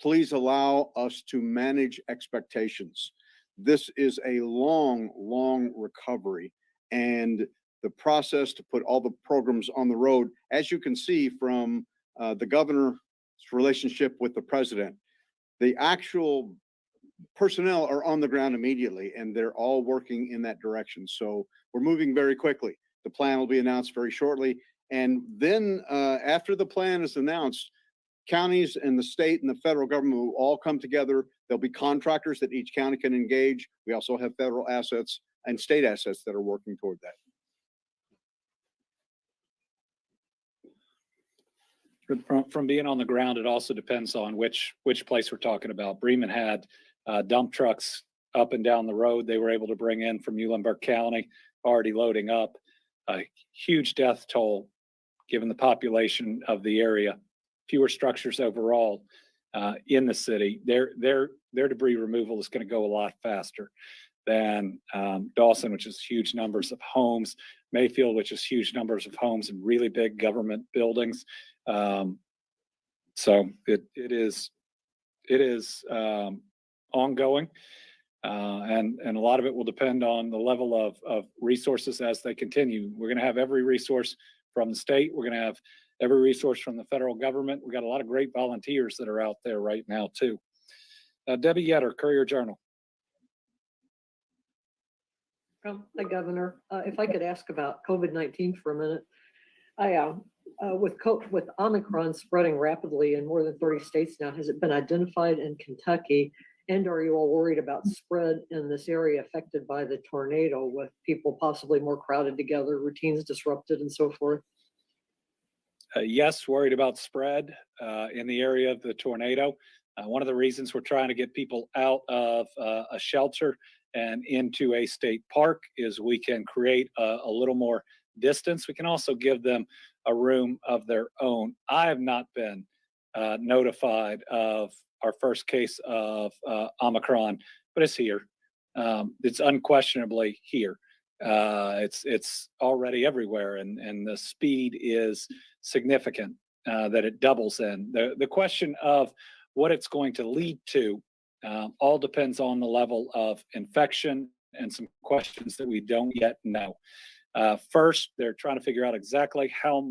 please allow us to manage expectations. This is a long recovery, and the process to put all the programs on the road, as you can see from the governor's relationship with the president, the actual personnel are on the ground immediately, and they're all working in that direction. So we're moving very quickly. The plan will be announced very shortly. And then after the plan is announced, counties and the state and the federal government will all come together. There'll be contractors that each county can engage. We also have federal assets and state assets that are working toward that. From being on the ground, it also depends on which place we're talking about. Bremen had dump trucks up and down the road. They were able to bring in from Muhlenberg County, already loading up. A huge death toll given the population of the area. Fewer structures overall in the city. Their debris removal is going to go a lot faster than Dawson, which is huge numbers of homes, Mayfield, which is huge numbers of homes and really big government buildings. So it is ongoing, and a lot of it will depend on the level of resources as they continue. We're going to have every resource from the state. We're going to have every resource from the federal government. We got a lot of great volunteers that are out there right now too. Debbie Yetter, Courier Journal. Hi, Governor. If I could ask about COVID-19 for a minute. With Omicron spreading rapidly in more than 30 states now, has it been identified in Kentucky? And are you all worried about spread in this area affected by the tornado, with people possibly more crowded together, routines disrupted, and so forth? Yes, worried about spread in the area of the tornado. One of the reasons we're trying to get people out of a shelter and into a state park is we can create a little more distance. We can also give them a room of their own. I have not been notified of our first case of Omicron, but it's here. It's unquestionably here. It's already everywhere, and the speed is significant that it doubles in. The question of what it's going to lead to all depends on the level of infection and some questions that we don't yet know. First, they're trying to figure out exactly how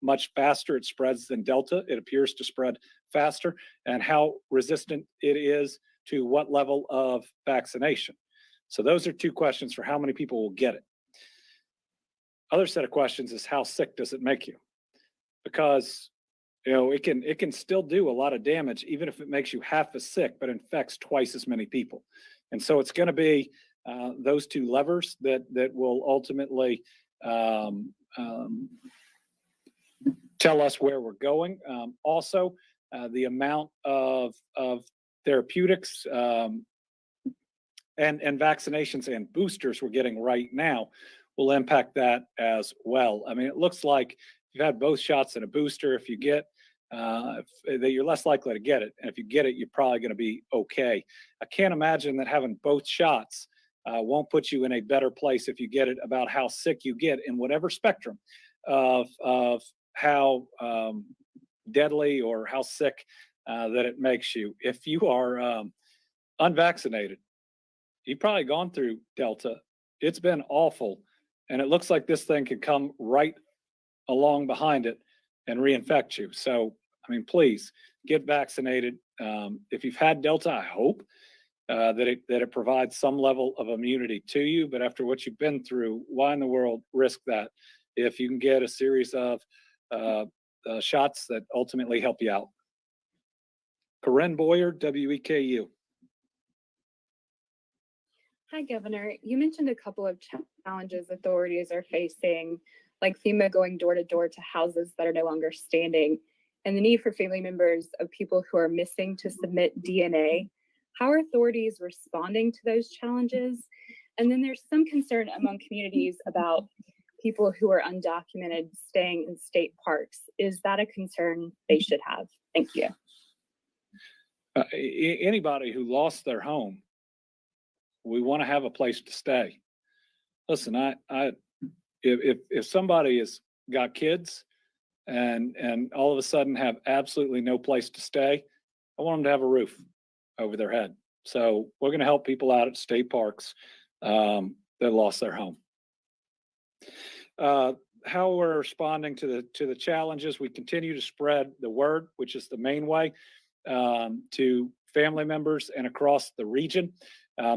much faster it spreads than Delta. It appears to spread faster, and how resistant it is to what level of vaccination. So those are two questions for how many people will get it. Other set of questions is how sick does it make you? Because, you know, it can still do a lot of damage, even if it makes you half as sick, but infects twice as many people. And so it's going to be those two levers that will ultimately tell us where we're going. Also, the amount of therapeutics and vaccinations and boosters we're getting right now will impact that as well. I mean, it looks like you've had both shots and a booster. If you get that, you're less likely to get it. And if you get it, you're probably going to be okay. I can't imagine that having both shots won't put you in a better place if you get it, about how sick you get in whatever spectrum of how deadly or how sick that it makes you. If you are unvaccinated, you've probably gone through Delta. It's been awful. And it looks like this thing could come right along behind it and reinfect you. So, I mean, please get vaccinated. If you've had Delta, I hope that it provides some level of immunity to you. But after what you've been through, why in the world risk that if you can get a series of shots that ultimately help you out? Corinne Boyer, WEKU. Hi, Governor. You mentioned a couple of challenges authorities are facing, like FEMA going door to door to houses that are no longer standing, and the need for family members of people who are missing to submit DNA. How are authorities responding to those challenges? And then there's some concern among communities about people who are undocumented staying in state parks. Is that a concern they should have? Thank you. Anybody who lost their home, we want to have a place to stay. Listen, if somebody has got kids and all of a sudden have absolutely no place to stay, I want them to have a roof over their head. So we're going to help people out at state parks that lost their home. How we're responding to the challenges, we continue to spread the word, which is the main way, to family members and across the region.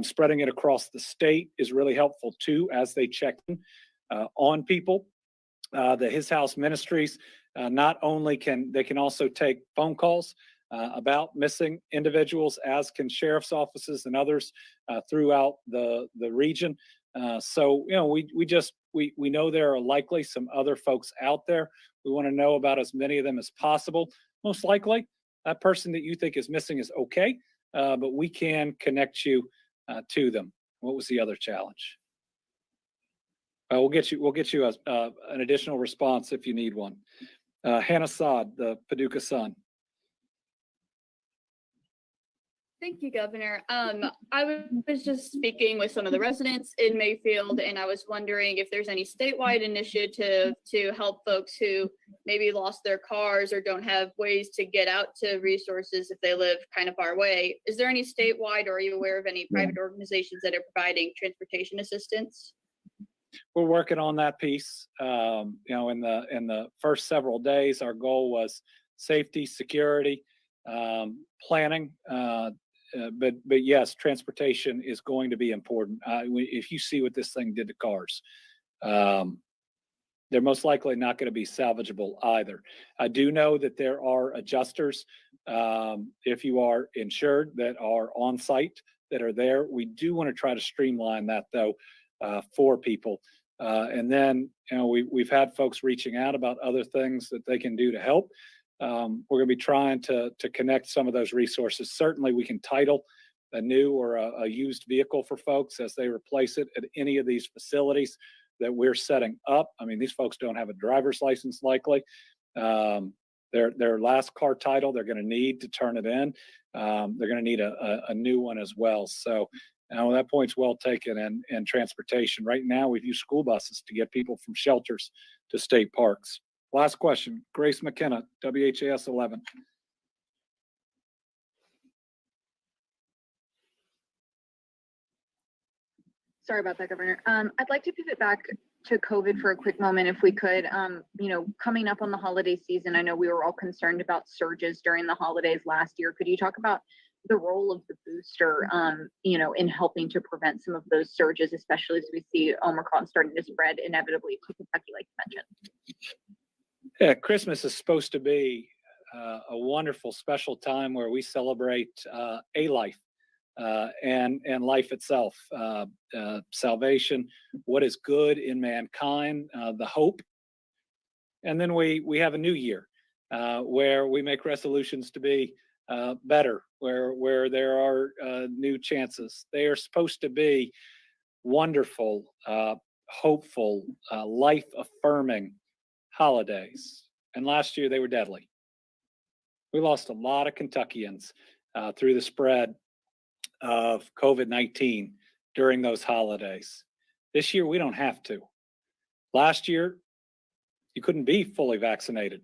Spreading it across the state is really helpful too, as they check in on people. The His House Ministries not only can also take phone calls about missing individuals, as can sheriff's offices and others throughout the region. So, you know, we know there are likely some other folks out there. We want to know about as many of them as possible. Most likely, that person that you think is missing is okay, but we can connect you to them. What was the other challenge? We'll get you an additional response if you need one. Hannah Saad, the Paducah Sun. Thank you, Governor. I was just speaking with some of the residents in Mayfield, and I was wondering if there's any statewide initiative to help folks who maybe lost their cars or don't have ways to get out to resources if they live kind of far away. Is there any statewide, or are you aware of any private organizations that are providing transportation assistance? We're working on that piece. You know, in the first several days, our goal was safety, security, planning. But yes, transportation is going to be important. If you see what this thing did to cars, they're most likely not going to be salvageable either. I do know that there are adjusters, if you are insured, that are on site, that are there. We do want to try to streamline that though for people. And then, you know, we've had folks reaching out about other things that they can do to help. We're going to be trying to connect some of those resources. Certainly, we can title a new or a used vehicle for folks as they replace it at any of these facilities that we're setting up. I mean, these folks don't have a driver's license likely. Their last car title, they're going to need to turn it in. They're going to need a new one as well. So that point's well taken. And transportation. Right now, we've used school buses to get people from shelters to state parks. Last question, Grace McKenna, WHAS 11. Sorry about that, Governor. I'd like to pivot back to COVID for a quick moment, if we could. You know, coming up on the holiday season, I know we were all concerned about surges during the holidays last year. Could you talk about the role of the booster, in helping to prevent some of those surges, especially as we see Omicron starting to spread inevitably to Kentucky, like you mentioned. Yeah, Christmas is supposed to be a wonderful, special time where we celebrate a life and life itself, salvation, what is good in mankind, the hope. And then we have a new year where we make resolutions to be better, where there are new chances. They are supposed to be wonderful, hopeful, life-affirming holidays. And last year they were deadly. We lost a lot of Kentuckians through the spread of COVID-19 during those holidays. This year we don't have to. Last year you couldn't be fully vaccinated.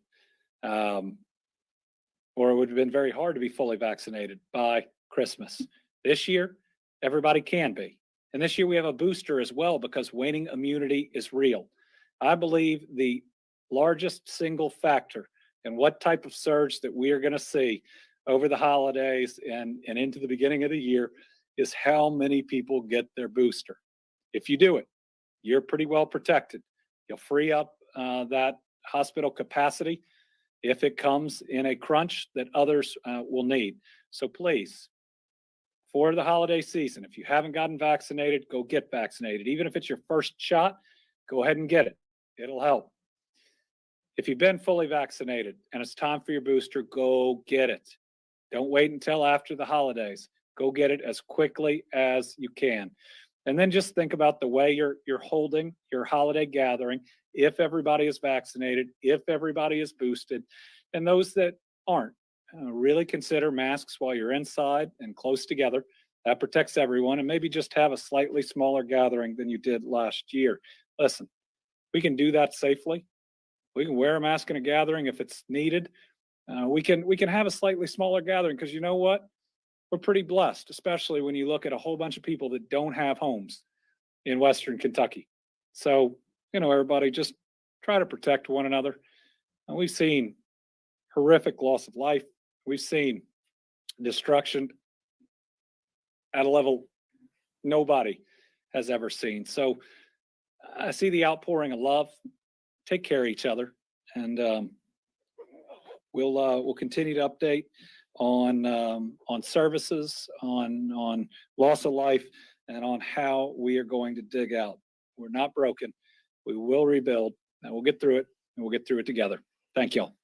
Or it would have been very hard to be fully vaccinated by Christmas. This year, everybody can be. And this year we have a booster as well because waning immunity is real. I believe the largest single factor in what type of surge that we are going to see over the holidays and into the beginning of the year is how many people get their booster. If you do it, you're pretty well protected. You'll free up that hospital capacity if it comes in a crunch that others will need. So please, for the holiday season, if you haven't gotten vaccinated, go get vaccinated. Even if it's your first shot, go ahead and get it. It'll help. If you've been fully vaccinated and it's time for your booster, go get it. Don't wait until after the holidays. Go get it as quickly as you can. And then just think about the way you're holding your holiday gathering. If everybody is vaccinated, if everybody is boosted, and those that aren't, really consider masks while you're inside and close together. That protects everyone, and maybe just have a slightly smaller gathering than you did last year. Listen, we can do that safely. We can wear a mask in a gathering if it's needed. We can have a slightly smaller gathering because you know what? We're pretty blessed, especially when you look at a whole bunch of people that don't have homes in Western Kentucky. So, everybody just try to protect one another. And we've seen horrific loss of life. We've seen destruction at a level nobody has ever seen. So I see the outpouring of love. Take care of each other, and we'll continue to update on services, on loss of life, and on how we are going to dig out. We're not broken. We will rebuild, and we'll get through it, and we'll get through it together. Thank y'all.